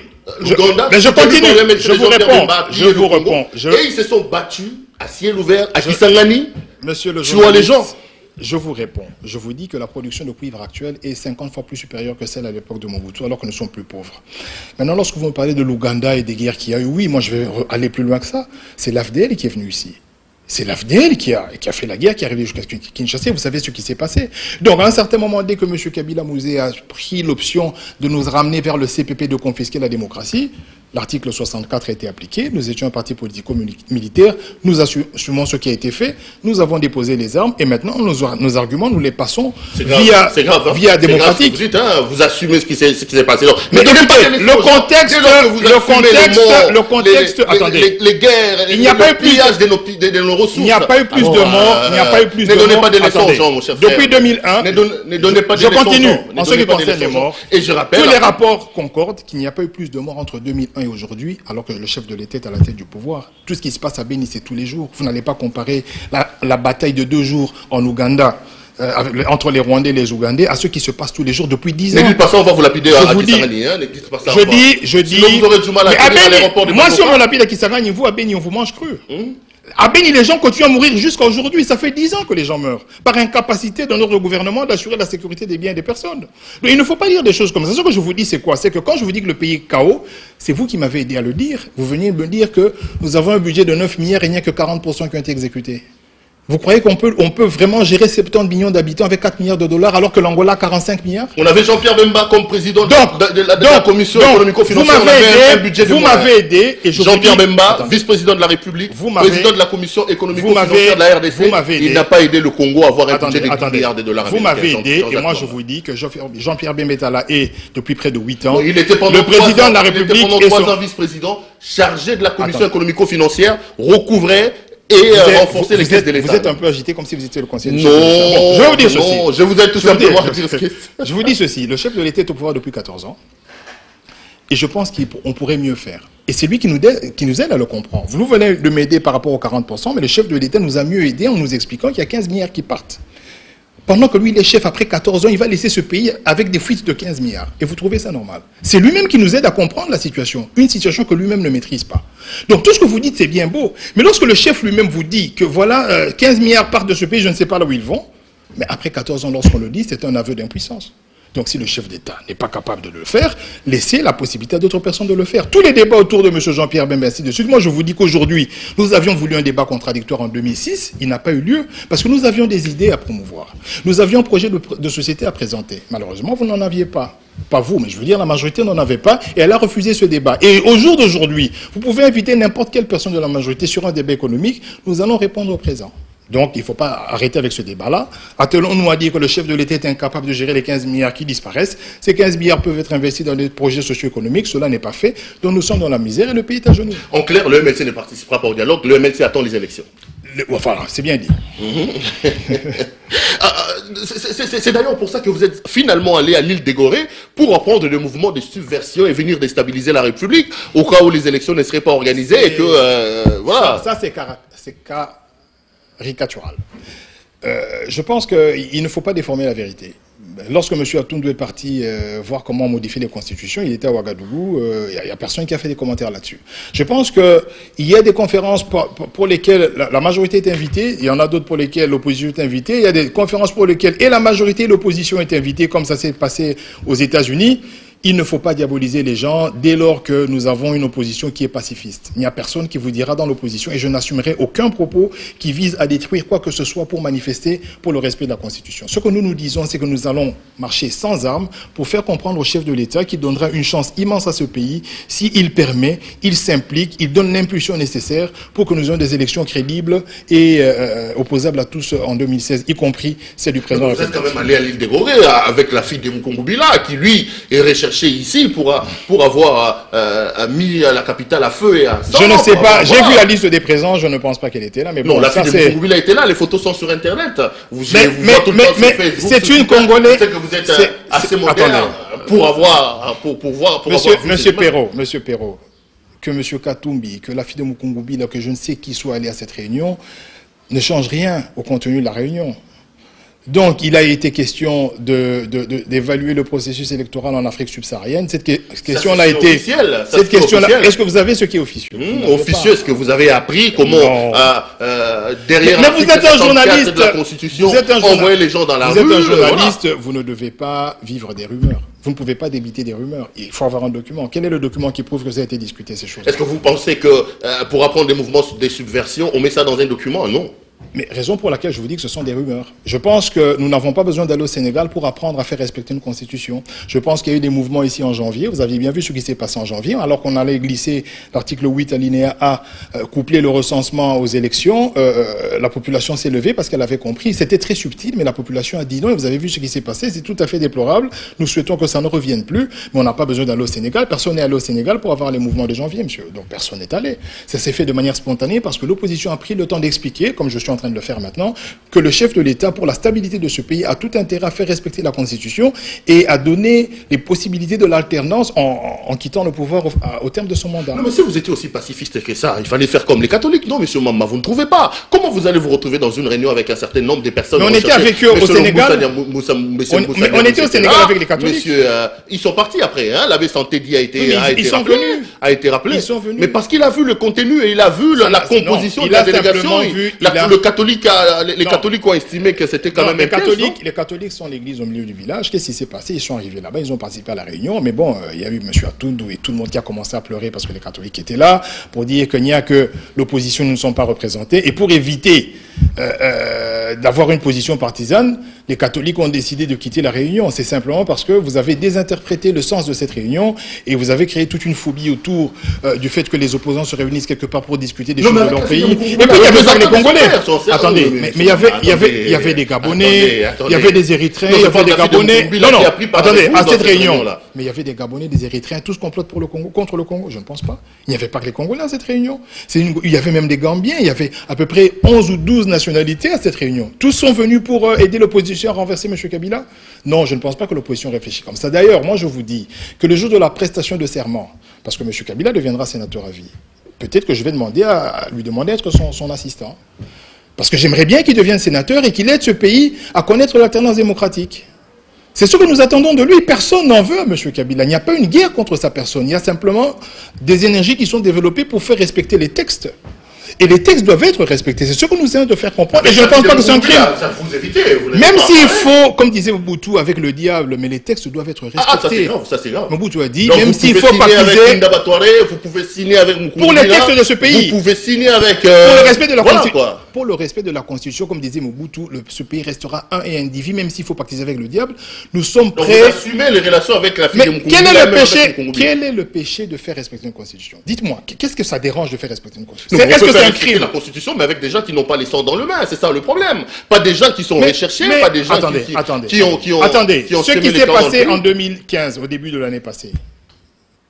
Mais je continue, je vous réponds. Et ils se sont battus à ciel ouvert, à Kisangani, Monsieur le tuant les gens. Je vous réponds. Je vous dis que la production de cuivre actuelle est 50 fois plus supérieure que celle à l'époque de Mobutu, alors que nous sommes plus pauvres. Maintenant, lorsque vous me parlez de l'Ouganda et des guerres qu'il y a eu, oui, moi je vais aller plus loin que ça. C'est l'AFDL qui est venu ici. C'est l'AFDL qui a fait la guerre, qui est arrivé jusqu'à Kinshasa. Vous savez ce qui s'est passé. Donc, à un certain moment, dès que M. Kabila Mouzé a pris l'option de nous ramener vers le CPP, de confisquer la démocratie, l'article 64 a été appliqué. Nous étions un parti politico-militaire. Nous assumons ce qui a été fait. Nous avons déposé les armes. Et maintenant, nos arguments, nous les passons via démocratique. Vous dites, hein, vous assumez ce qui s'est passé. Mais écoutez, le contexte, attendez. Les guerres, le pillage de nos ressources. Il n'y a pas eu plus de morts. Il n'y a pas eu plus de morts. Ne donnez pas des leçons aux gens, mon cher frère. Depuis 2001, ne donnez pas des leçons. Je continue. En ce qui concerne les morts, et je rappelle, tous les rapports concordent qu'il n'y a pas eu plus de morts entre 2001 et aujourd'hui, alors que le chef de l'État est à la tête du pouvoir. Tout ce qui se passe à Beni, c'est tous les jours. Vous n'allez pas comparer la bataille de 2 jours en Ouganda entre les Rwandais et les Ougandais à ce qui se passe tous les jours depuis 10 ans. Ne dites pas ça, on va vous lapider à Kisangani. Je dis... Moi, si on me lapide à Kisangani, vous, à Beni, on vous mange cru. À Beni, les gens continuent à mourir jusqu'à aujourd'hui. Ça fait 10 ans que les gens meurent. Par incapacité de notre gouvernement d'assurer la sécurité des biens et des personnes. Donc, il ne faut pas dire des choses comme ça. Ce que je vous dis, c'est quoi? C'est que quand je vous dis que le pays est KO, c'est vous qui m'avez aidé à le dire. Vous veniez me dire que nous avons un budget de 9 milliards et il n'y a que 40% qui ont été exécutés. Vous croyez qu'on peut vraiment gérer 70 millions d'habitants avec 4 milliards de dollars alors que l'Angola a 45 milliards? On avait Jean-Pierre Bemba comme président de la commission économico-financière. On avait vous m'avez aidé. Jean-Pierre Bemba, vice-président de la République, président de la commission économico-financière de la RDC, il n'a pas aidé le Congo à avoir un budget de 10 milliards de dollars. Vous m'avez aidé et moi je vous dis que Jean-Pierre Bemba est là et depuis près de 8 ans. Il était pendant le président de la République pendant 3 ans vice-président, chargé de la commission économico-financière, recouvrait et renforcer les caisses de l'État. Vous êtes un peu agité comme si vous étiez le conseiller du chef de l'État. Non, je vais vous dire ceci. Je vous aide tout simplement à dire ceci. Je vous dis ceci. Le chef de l'État est au pouvoir depuis 14 ans. Et je pense qu'on pourrait mieux faire. Et c'est lui qui nous aide à le comprendre. Vous venez de m'aider par rapport aux 40%, mais le chef de l'État nous a mieux aidé en nous expliquant qu'il y a 15 milliards qui partent. Pendant que lui, il est chef, après 14 ans, il va laisser ce pays avec des fuites de 15 milliards. Et vous trouvez ça normal? C'est lui-même qui nous aide à comprendre la situation. Une situation que lui-même ne maîtrise pas. Donc tout ce que vous dites, c'est bien beau. Mais lorsque le chef lui-même vous dit que voilà, 15 milliards partent de ce pays, je ne sais pas là où ils vont. Mais après 14 ans, lorsqu'on le dit, c'est un aveu d'impuissance. Donc si le chef d'État n'est pas capable de le faire, laissez la possibilité à d'autres personnes de le faire. Tous les débats autour de M. Jean-Pierre Bemba, ainsi de suite. Moi, je vous dis qu'aujourd'hui, nous avions voulu un débat contradictoire en 2006. Il n'a pas eu lieu parce que nous avions des idées à promouvoir. Nous avions un projet de société à présenter. Malheureusement, vous n'en aviez pas. Pas vous, mais je veux dire la majorité n'en avait pas et elle a refusé ce débat. Et au jour d'aujourd'hui, vous pouvez inviter n'importe quelle personne de la majorité sur un débat économique. Nous allons répondre au présent. Donc, il ne faut pas arrêter avec ce débat-là. Attelons-nous à dire que le chef de l'État est incapable de gérer les 15 milliards qui disparaissent. Ces 15 milliards peuvent être investis dans des projets socio-économiques. Cela n'est pas fait. Donc, nous sommes dans la misère et le pays est à genoux. En clair, le MLC ne participera pas au dialogue. Le MLC attend les élections. Enfin, c'est bien dit. C'est d'ailleurs pour ça que vous êtes finalement allé à l'île des Gorées pour reprendre des mouvements de subversion et venir déstabiliser la République au cas où les élections ne seraient pas organisées et que... voilà. Ça, c'est caricatural. Je pense qu'il ne faut pas déformer la vérité. Lorsque M. Atoundou est parti voir comment modifier les constitutions, il était à Ouagadougou, il n'y a personne qui a fait des commentaires là-dessus. Je pense qu'il y a des conférences pour lesquelles la majorité est invitée, il y en a d'autres pour lesquelles l'opposition est invitée, il y a des conférences pour lesquelles et la majorité et l'opposition est invitée, comme ça s'est passé aux États-Unis. Il ne faut pas diaboliser les gens dès lors que nous avons une opposition qui est pacifiste. Il n'y a personne qui vous dira dans l'opposition, et je n'assumerai aucun propos qui vise à détruire quoi que ce soit pour manifester pour le respect de la Constitution. Ce que nous disons, c'est que nous allons marcher sans armes pour faire comprendre au chef de l'État qu'il donnera une chance immense à ce pays s'il permet, il s'implique, il donne l'impulsion nécessaire pour que nous ayons des élections crédibles et opposables à tous en 2016, y compris celle du président. Vous êtes quand même allé à l'île des Gorées avec la fille de Mukongubila qui, lui, est recherché ici pour avoir mis la capitale à feu et à sang. Je ne sais pas, j'ai vu la liste des présents, je ne pense pas qu'elle était là. Mais bon, non, la fille de Mukongubila était là, les photos sont sur Internet. Mais c'est une Congolaise. C'est que vous êtes assez moderne pour voir. Monsieur Perrault, que M. Katumbi, que la fille de Mukongubila, que je ne sais qui soit allé à cette réunion, ne change rien au contenu de la réunion. Donc, il a été question d'évaluer le processus électoral en Afrique subsaharienne. Cette question-là a été... Cette question-là, est-ce que vous avez ce qui est officieux? Officieux, est-ce que vous avez appris comment, derrière mais vous êtes un journaliste de la Constitution, envoyer les gens dans la rue? Vous êtes un journaliste, vous ne devez pas vivre des rumeurs. Vous ne pouvez pas débiter des rumeurs. Il faut avoir un document. Quel est le document qui prouve que ça a été discuté, ces choses? Est-ce que vous pensez que pour apprendre des mouvements des subversions, on met ça dans un document? Non. Mais raison pour laquelle je vous dis que ce sont des rumeurs. Je pense que nous n'avons pas besoin d'aller au Sénégal pour apprendre à faire respecter une constitution. Je pense qu'il y a eu des mouvements ici en janvier. Vous aviez bien vu ce qui s'est passé en janvier. Alors qu'on allait glisser l'article 8 alinéa A, coupler le recensement aux élections, la population s'est levée parce qu'elle avait compris. C'était très subtil, mais la population a dit non. Et vous avez vu ce qui s'est passé. C'est tout à fait déplorable. Nous souhaitons que ça ne revienne plus. Mais on n'a pas besoin d'aller au Sénégal. Personne n'est allé au Sénégal pour avoir les mouvements de janvier, monsieur. Donc personne n'est allé. Ça s'est fait de manière spontanée parce que l'opposition a pris le temps d'expliquer, comme je suis en train de le faire maintenant, que le chef de l'État, pour la stabilité de ce pays, a tout intérêt à faire respecter la Constitution et à donner les possibilités de l'alternance en quittant le pouvoir au terme de son mandat. Non, mais si vous étiez aussi pacifiste que ça, il fallait faire comme les catholiques. Non, monsieur Mama, vous ne trouvez pas. Comment vous allez vous retrouver dans une réunion avec un certain nombre de personnes? Mais on était avec eux au Sénégal. On était au Sénégal avec les catholiques. Monsieur, ils sont partis après. Hein, l'abbé Santédi a été rappelé. Ils sont venus. Mais parce qu'il a vu le contenu et il a vu la composition de la délégation, le les catholiques ont estimé que c'était quand même un piège, non? Les catholiques sont l'église au milieu du village. Qu'est-ce qui s'est passé? Ils sont arrivés là-bas, ils ont participé à la réunion. Mais bon, il y a eu M. Atoundou et tout le monde qui a commencé à pleurer parce que les catholiques étaient là, pour dire qu'il n'y a que l'opposition ne sont pas représentés. Et pour éviter d'avoir une position partisane, les catholiques ont décidé de quitter la réunion. C'est simplement parce que vous avez désinterprété le sens de cette réunion et vous avez créé toute une phobie autour du fait que les opposants se réunissent quelque part pour discuter des choses de leur pays. Et puis il y avait les Congolais. Attendez, mais il y avait des Gabonais, il y avait des Érythréens, il y avait des Gabonais. Non, attendez, à cette réunion. Mais il y avait des Gabonais, des Érythréens, tous complotent pour le Congo, contre le Congo. Je ne pense pas. Il n'y avait pas que les Congolais à cette réunion. Il y avait même des Gambiens. Il y avait à peu près 11 ou 12 nationalités à cette réunion. Tous sont venus pour aider l'opposition à renverser M. Kabila. Non, je ne pense pas que l'opposition réfléchit comme ça. D'ailleurs, moi je vous dis que le jour de la prestation de serment, parce que M. Kabila deviendra sénateur à vie, peut-être que je vais lui demander d'être son assistant. Parce que j'aimerais bien qu'il devienne sénateur et qu'il aide ce pays à connaître l'alternance démocratique. C'est ce que nous attendons de lui. Personne n'en veut, M. Kabila. Il n'y a pas une guerre contre sa personne. Il y a simplement des énergies qui sont développées pour faire respecter les textes. Et les textes doivent être respectés. C'est ce que nous essayons de faire comprendre. Et je ne pense pas que c'est un crime. Même s'il faut, comme disait Mobutu, avec le diable, mais les textes doivent être respectés. Ça c'est grave. Mobutu a dit, donc, même s'il faut pactiser... Vous pouvez signer avec Moukoumbi, pour les textes de ce pays. Vous pouvez signer avec... pour le respect de la Constitution. Pour le respect de la Constitution, comme disait Mobutu, ce pays restera un et indivisible, même s'il faut pactiser avec le diable. Nous sommes prêts... Donc vous assumez les relations avec la fille de Moukoumbi. Quel est le péché de faire respecter une Constitution? Dites-moi, qu'est-ce que ça dérange de faire respecter une Constitution? Est-ce que c'est un crime? La Constitution, mais avec des gens qui n'ont pas les sangs dans le main, c'est ça le problème. Pas des gens qui sont recherchés, pas des gens qui ont Attendez, ce qui s'est passé en 2015, au début de l'année passée,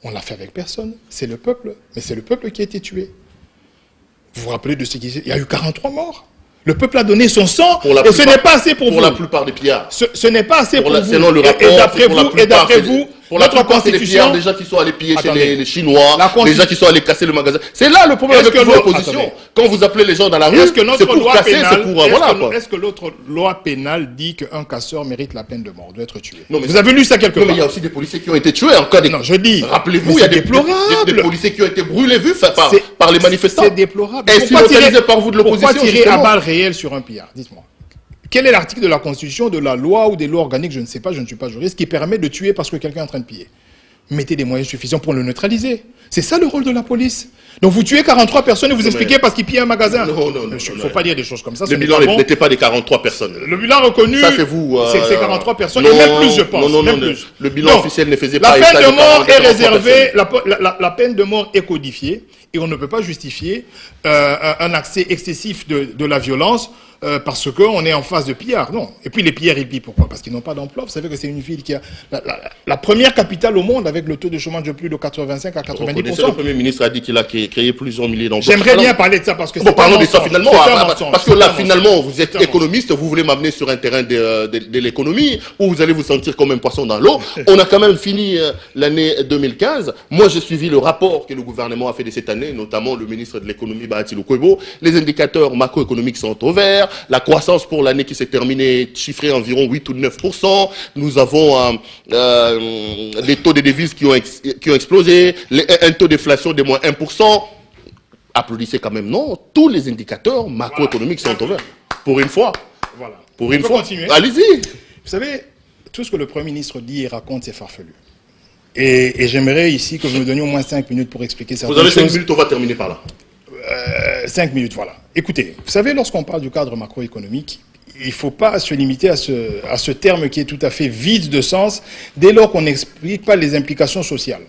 on l'a fait avec personne. C'est le peuple, mais c'est le peuple qui a été tué. Vous vous rappelez de ce qui s'est... Il y a eu 43 morts. Le peuple a donné son sang et ce n'est pas assez pour vous. Pour la plupart des pillards. Ce n'est pas assez pour vous. Selon le rapport, et d'après vous, pour notre Constitution, des gens qui sont allés piller chez les Chinois, des gens qui sont allés casser le magasin. C'est là le problème avec l'opposition. Quand vous appelez les gens dans la rue, c'est pour casser, c'est pour... Est-ce que l'autre loi pénale dit qu'un casseur mérite la peine de mort, doit être tué? Vous avez lu ça quelque part? Non, mais il y a aussi des policiers qui ont été tués en cas de... Non, je dis... Rappelez-vous, il y a des policiers qui ont été brûlés vus par les manifestants. C'est déplorable. Instrumentalisés par vous de l'opposition. Pourquoi tirer à balles réelles sur un pillard? Dites-moi. Quel est l'article de la Constitution, de la loi ou des lois organiques, je ne sais pas, je ne suis pas juriste, qui permet de tuer parce que quelqu'un est en train de piller? Mettez des moyens suffisants pour le neutraliser. C'est ça le rôle de la police. Donc vous tuez 43 personnes et vous expliquez parce qu'ils pillent un magasin. Non. Il ne faut pas dire des choses comme ça. Le bilan n'était pas des 43 personnes. Le bilan reconnu, c'est vous. C'est 43 personnes, et même plus, je pense. Non, le bilan officiel ne faisait pas... La peine de mort est réservée, la peine de mort est codifiée, et on ne peut pas justifier un accès excessif de la violence parce qu'on est en phase de pillard. Non. Et puis les pillards, ils pillent pourquoi? Parce qu'ils n'ont pas d'emploi. Vous savez que c'est une ville qui a la première capitale au monde avec le taux de chômage de plus de 85 à 90%. Le Premier ministre a dit qu'il a créé plusieurs milliers d'emplois. J'aimerais bien parler de ça parce que c'est... Bon, parlons de ça finalement. Parce que là, finalement, vous êtes économiste, vous voulez m'amener sur un terrain de l'économie où vous allez vous sentir comme un poisson dans l'eau. On a quand même fini l'année 2015. Moi, j'ai suivi le rapport que le gouvernement a fait de cette année, notamment le ministre de l'économie, Bahati Lukwebo. Les indicateurs macroéconomiques sont au vert. La croissance pour l'année qui s'est terminée chiffrée environ 8 ou 9%. Nous avons des taux de devises qui ont explosé, un taux d'inflation de moins 1%. Applaudissez quand même, non? Tous les indicateurs macroéconomiques sont au vert. Pour une fois. Voilà. Pour une fois. Allez-y. Vous savez, tout ce que le Premier ministre dit et raconte, c'est farfelu. Et j'aimerais ici que vous me donniez au moins 5 minutes pour expliquer ça. Vous avez 5 minutes, on va terminer par là. 5 minutes, voilà. Écoutez, vous savez, lorsqu'on parle du cadre macroéconomique, il ne faut pas se limiter à ce terme qui est tout à fait vide de sens dès lors qu'on n'explique pas les implications sociales.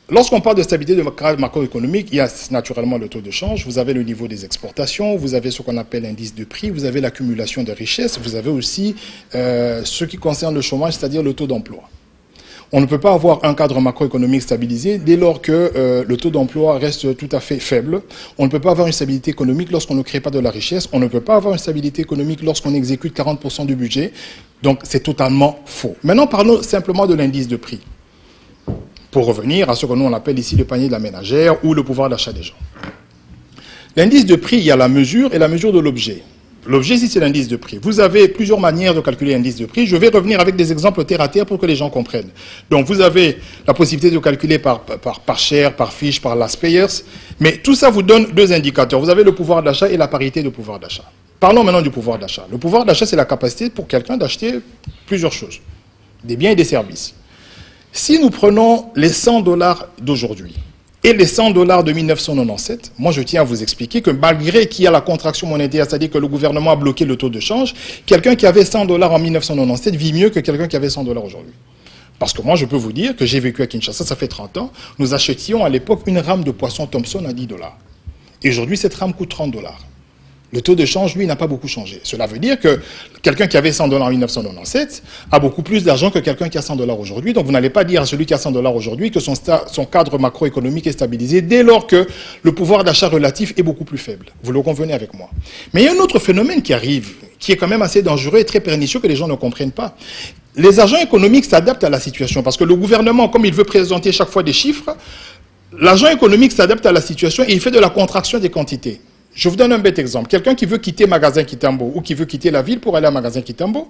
Lorsqu'on parle de stabilité de cadre macroéconomique, il y a naturellement le taux de change, vous avez le niveau des exportations, vous avez ce qu'on appelle l'indice de prix, vous avez l'accumulation de richesses, vous avez aussi ce qui concerne le chômage, c'est-à-dire le taux d'emploi. On ne peut pas avoir un cadre macroéconomique stabilisé dès lors que le taux d'emploi reste tout à fait faible. On ne peut pas avoir une stabilité économique lorsqu'on ne crée pas de la richesse. On ne peut pas avoir une stabilité économique lorsqu'on exécute 40% du budget. Donc c'est totalement faux. Maintenant, parlons simplement de l'indice de prix. Pour revenir à ce que nous on appelle ici le panier de la ménagère ou le pouvoir d'achat des gens. L'indice de prix, il y a la mesure et la mesure de l'objet. L'objet ici, c'est l'indice de prix. Vous avez plusieurs manières de calculer l'indice de prix. Je vais revenir avec des exemples terre à terre pour que les gens comprennent. Donc, vous avez la possibilité de calculer par share, par fiche, par last payers. Mais tout ça vous donne deux indicateurs. Vous avez le pouvoir d'achat et la parité de pouvoir d'achat. Parlons maintenant du pouvoir d'achat. Le pouvoir d'achat, c'est la capacité pour quelqu'un d'acheter plusieurs choses, des biens et des services. Si nous prenons les 100 $ d'aujourd'hui et les 100 $ de 1997, moi je tiens à vous expliquer que malgré qu'il y a la contraction monétaire, c'est-à-dire que le gouvernement a bloqué le taux de change, quelqu'un qui avait 100 $ en 1997 vit mieux que quelqu'un qui avait 100 $ aujourd'hui. Parce que moi je peux vous dire que j'ai vécu à Kinshasa, ça fait 30 ans, nous achetions à l'époque une rame de poisson Thompson à 10 $. Et aujourd'hui cette rame coûte 30 $. Le taux de change, lui, n'a pas beaucoup changé. Cela veut dire que quelqu'un qui avait 100 $ en 1997 a beaucoup plus d'argent que quelqu'un qui a 100 $ aujourd'hui. Donc vous n'allez pas dire à celui qui a 100 $ aujourd'hui que son cadre macroéconomique est stabilisé dès lors que le pouvoir d'achat relatif est beaucoup plus faible. Vous le convenez avec moi. Mais il y a un autre phénomène qui arrive, qui est quand même assez dangereux et très pernicieux que les gens ne comprennent pas. Les agents économiques s'adaptent à la situation parce que le gouvernement, comme il veut présenter chaque fois des chiffres, l'agent économique s'adapte à la situation et il fait de la contraction des quantités. Je vous donne un bête exemple. Quelqu'un qui veut quitter magasin Kitambo ou qui veut quitter la ville pour aller à magasin Kitambo,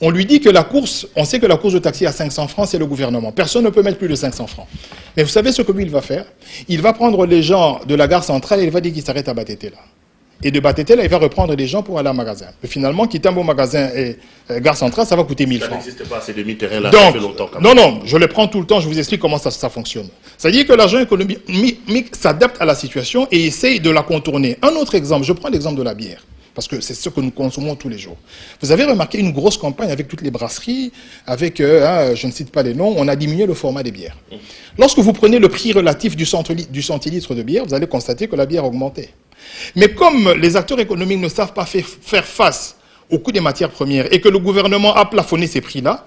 on lui dit que la course, on sait que la course de taxi à 500 francs, c'est le gouvernement. Personne ne peut mettre plus de 500 francs. Mais vous savez ce que lui, il va faire? Il va prendre les gens de la gare centrale et il va dire qu'il s'arrête à Batété là. Et de Batété là, il va reprendre les gens pour aller à magasin. Et finalement, Kitambo magasin et gare centrale, ça va coûter 1000 francs. Ça n'existe pas, ces demi-terrains là, ça fait longtemps quand même. Non, je les prends tout le temps, je vous explique comment ça fonctionne. C'est-à-dire que l'agent économique s'adapte à la situation et essaye de la contourner. Un autre exemple, je prends l'exemple de la bière, parce que c'est ce que nous consommons tous les jours. Vous avez remarqué une grosse campagne avec toutes les brasseries, avec, je ne cite pas les noms, on a diminué le format des bières. Lorsque vous prenez le prix relatif du centilitre de bière, vous allez constater que la bière a augmenté. Mais comme les acteurs économiques ne savent pas faire face au coût des matières premières et que le gouvernement a plafonné ces prix-là,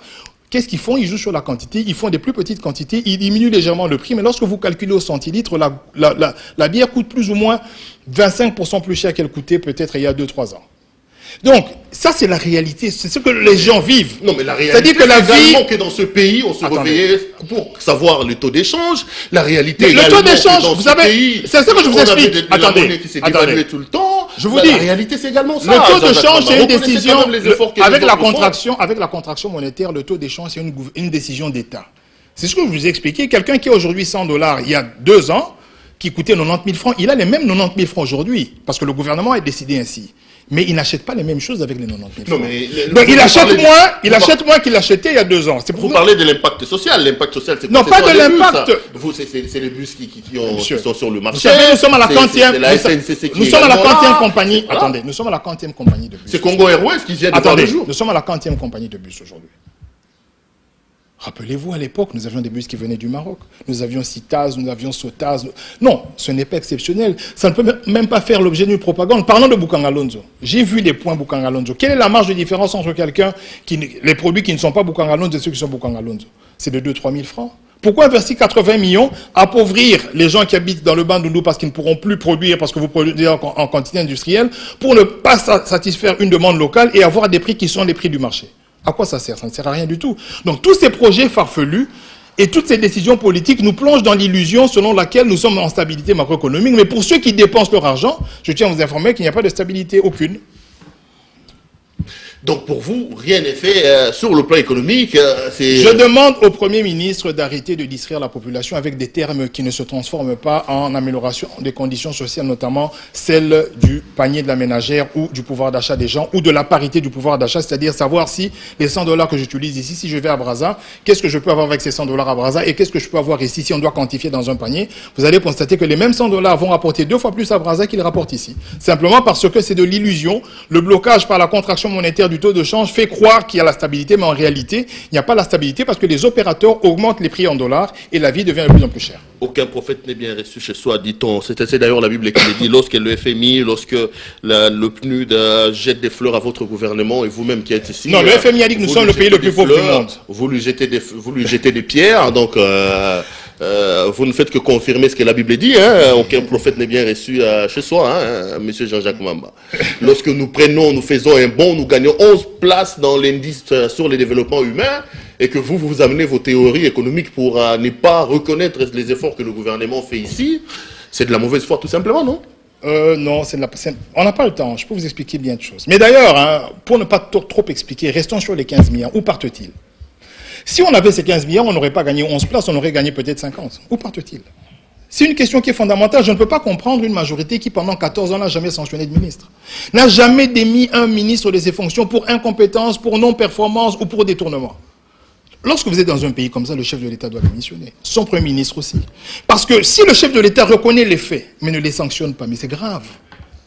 qu'est-ce qu'ils font? Ils jouent sur la quantité, ils font des plus petites quantités, ils diminuent légèrement le prix, mais lorsque vous calculez au centilitre, la bière coûte plus ou moins 25% plus cher qu'elle coûtait peut-être il y a 2-3 ans. Donc, ça c'est la réalité, c'est ce que les gens vivent. Non mais la réalité, c'est également que dans ce pays, on se réveillait pour savoir le taux d'échange. La réalité le taux d'échange, vous savez, c'est ça que je vous explique. Attendez, qui s'est dévalué tout le temps. Je vous dis, la réalité c'est également ça. Le taux d'échange, c'est une décision, avec la contraction monétaire, le taux d'échange, c'est une décision d'État. C'est ce que je vous ai expliqué. Quelqu'un qui a aujourd'hui 100 $ il y a 2 ans, qui coûtait 90 000 francs, il a les mêmes 90 000 francs aujourd'hui, parce que le gouvernement a décidé ainsi. Mais il n'achète pas les mêmes choses avec les 90 000 francs. Non, mais donc il achète moins qu'il achetait il y a 2 ans. Vous parlez de l'impact social. L'impact social, c'est non, pas de l'impact. C'est les bus qui sont sur le marché. Vous savez, nous sommes à la 40e. Nous sommes à la 40e compagnie. Attendez, nous sommes à la 40e compagnie de bus. C'est Congo Airways qui vient de voir le jour. Nous sommes à la 40e compagnie de bus aujourd'hui. Rappelez-vous, à l'époque, nous avions des bus qui venaient du Maroc. Nous avions Citaz, nous avions Sotaz. Non, ce n'est pas exceptionnel. Ça ne peut même pas faire l'objet d'une propagande. Parlons de Bukanga Lonzo. J'ai vu les points Bukanga Lonzo. Quelle est la marge de différence entre les produits qui ne sont pas Bukanga Lonzo et ceux qui sont Bukanga Lonzo? C'est de 2-3 000 francs. Pourquoi investir 80 millions, appauvrir les gens qui habitent dans le Bandundu parce qu'ils ne pourront plus produire parce que vous produisez en quantité industrielle pour ne pas satisfaire une demande locale et avoir des prix qui sont les prix du marché? À quoi ça sert? Ça ne sert à rien du tout. Donc tous ces projets farfelus et toutes ces décisions politiques nous plongent dans l'illusion selon laquelle nous sommes en stabilité macroéconomique. Mais pour ceux qui dépensent leur argent, je tiens à vous informer qu'il n'y a pas de stabilité aucune. Donc pour vous, rien n'est fait sur le plan économique. Je demande au Premier ministre d'arrêter de distraire la population avec des termes qui ne se transforment pas en amélioration des conditions sociales, notamment celle du panier de la ménagère ou du pouvoir d'achat des gens ou de la parité du pouvoir d'achat, c'est-à-dire savoir si les 100 $ que j'utilise ici, si je vais à Brazza, qu'est-ce que je peux avoir avec ces 100 $ à Brazza et qu'est-ce que je peux avoir ici si on doit quantifier dans un panier. Vous allez constater que les mêmes 100 $ vont rapporter 2 fois plus à Brazza qu'ils rapportent ici. Simplement parce que c'est de l'illusion, le blocage par la contraction monétaire du taux de change fait croire qu'il y a la stabilité, mais en réalité, il n'y a pas la stabilité parce que les opérateurs augmentent les prix en dollars et la vie devient de plus en plus chère. Aucun prophète n'est bien reçu chez soi, dit-on. C'est d'ailleurs la Bible qui le dit. Lorsque le FMI, lorsque le PNUD jette des fleurs à votre gouvernement et vous-même qui êtes ici... Non, le FMI a dit que nous sommes le pays le plus pauvre du monde. Vous lui jetez des pierres, donc... vous ne faites que confirmer ce que la Bible dit, hein. Aucun prophète n'est bien reçu chez soi, hein, monsieur Jean-Jacques Mamba. Lorsque nous faisons un bond, nous gagnons 11 places dans l'indice sur le développement humain, et que vous amenez vos théories économiques pour ne pas reconnaître les efforts que le gouvernement fait ici, c'est de la mauvaise foi tout simplement, non? Non, on n'a pas le temps. Je peux vous expliquer bien de choses. Mais d'ailleurs, hein, pour ne pas trop expliquer, restons sur les 15 milliards. Où partent-ils? Si on avait ces 15 milliards, on n'aurait pas gagné 11 places, on aurait gagné peut-être 50. Où partent-ils? C'est une question qui est fondamentale. Je ne peux pas comprendre une majorité qui, pendant 14 ans, n'a jamais sanctionné de ministre. N'a jamais démis un ministre de ses fonctions pour incompétence, pour non-performance ou pour détournement. Lorsque vous êtes dans un pays comme ça, le chef de l'État doit démissionner. Son Premier ministre aussi. Parce que si le chef de l'État reconnaît les faits, mais ne les sanctionne pas, mais c'est grave.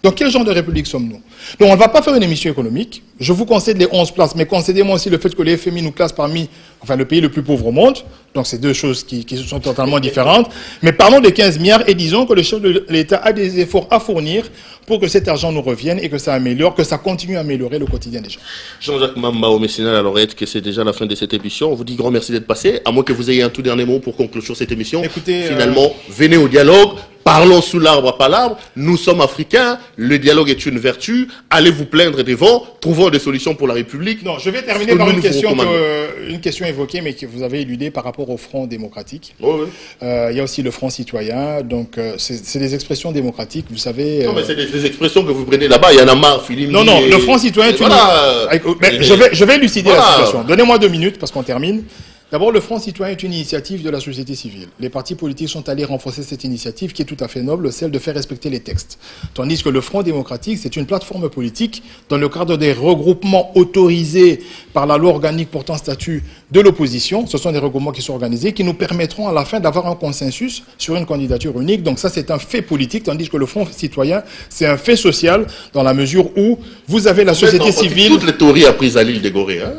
Donc quel genre de république sommes-nous? Donc on ne va pas faire une émission économique. Je vous concède les 11 places, mais concédez-moi aussi le fait que les FMI nous classent parmi le pays le plus pauvre au monde. Donc c'est deux choses qui sont totalement différentes. Mais parlons des 15 milliards et disons que le chef de l'État a des efforts à fournir pour que cet argent nous revienne et que ça améliore, que ça continue à améliorer le quotidien des gens. Jean-Jacques Mamba au Messinal à l'oreille, que c'est déjà la fin de cette émission. On vous dit grand merci d'être passé, à moins que vous ayez un tout dernier mot pour conclure sur cette émission. Écoutez, finalement, venez au dialogue. Parlons sous l'arbre à palabres, nous sommes africains, le dialogue est une vertu, allez vous plaindre des vents, trouvons des solutions pour la République. Non, je vais terminer par une question évoquée, mais que vous avez éludée par rapport au Front démocratique. Oh, oui. Il y a aussi le Front citoyen, donc c'est des expressions démocratiques, vous savez... Non, mais c'est des expressions que vous prenez là-bas, il y en a marre, Philippe. Non, le Front citoyen... Je vais élucider la situation. Donnez-moi 2 minutes, parce qu'on termine. D'abord, le Front citoyen est une initiative de la société civile. Les partis politiques sont allés renforcer cette initiative qui est tout à fait noble, celle de faire respecter les textes. Tandis que le Front démocratique, c'est une plateforme politique dans le cadre des regroupements autorisés par la loi organique portant statut de l'opposition. Ce sont des regroupements qui sont organisés, qui nous permettront à la fin d'avoir un consensus sur une candidature unique. Donc ça, c'est un fait politique, tandis que le Front citoyen, c'est un fait social dans la mesure où vous avez la société civile... Toutes les théories apprises à l'île des Gorées, hein.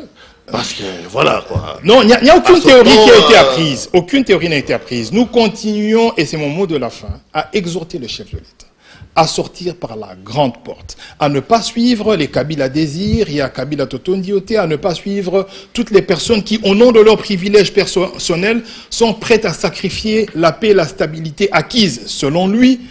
Parce que, voilà, quoi. Non, il n'y a aucune théorie qui a été apprise. Aucune théorie n'a été apprise. Nous continuons, et c'est mon mot de la fin, à exhorter le chef de l'État à sortir par la grande porte, à ne pas suivre les Kabila Désir, il y a Kabila Totondioté, à ne pas suivre toutes les personnes qui, au nom de leurs privilèges personnels, sont prêtes à sacrifier la paix et la stabilité acquises, selon lui,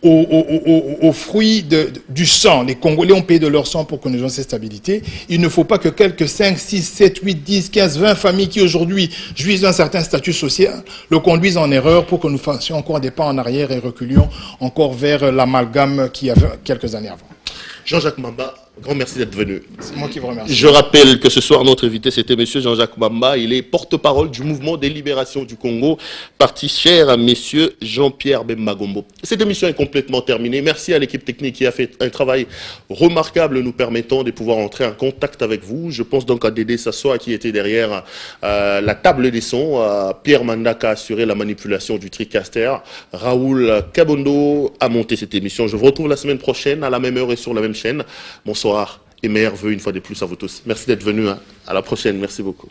aux fruits du sang. Les Congolais ont payé de leur sang pour que nous ayons cette stabilité. Il ne faut pas que quelques 5, 6, 7, 8, 10, 15, 20 familles qui aujourd'hui jouissent d'un certain statut social le conduisent en erreur pour que nous fassions encore des pas en arrière et reculions encore vers l'amalgame qu'il y avait quelques années avant. Jean-Jacques Mamba, grand merci d'être venu. C'est moi qui vous remercie. Je rappelle que ce soir, notre invité, c'était M. Jean-Jacques Mamba. Il est porte-parole du mouvement des libérations du Congo, parti cher à M. Jean-Pierre Bemba Gombo. Cette émission est complètement terminée. Merci à l'équipe technique qui a fait un travail remarquable nous permettant de pouvoir entrer en contact avec vous. Je pense donc à Dédé Sassoa qui était derrière la table des sons. Pierre Mandaka a assuré la manipulation du TriCaster. Raoul Kabondo a monté cette émission. Je vous retrouve la semaine prochaine à la même heure et sur la même chaîne. Bonsoir et meilleurs vœux une fois de plus à vous tous. Merci d'être venus. À la prochaine. Merci beaucoup.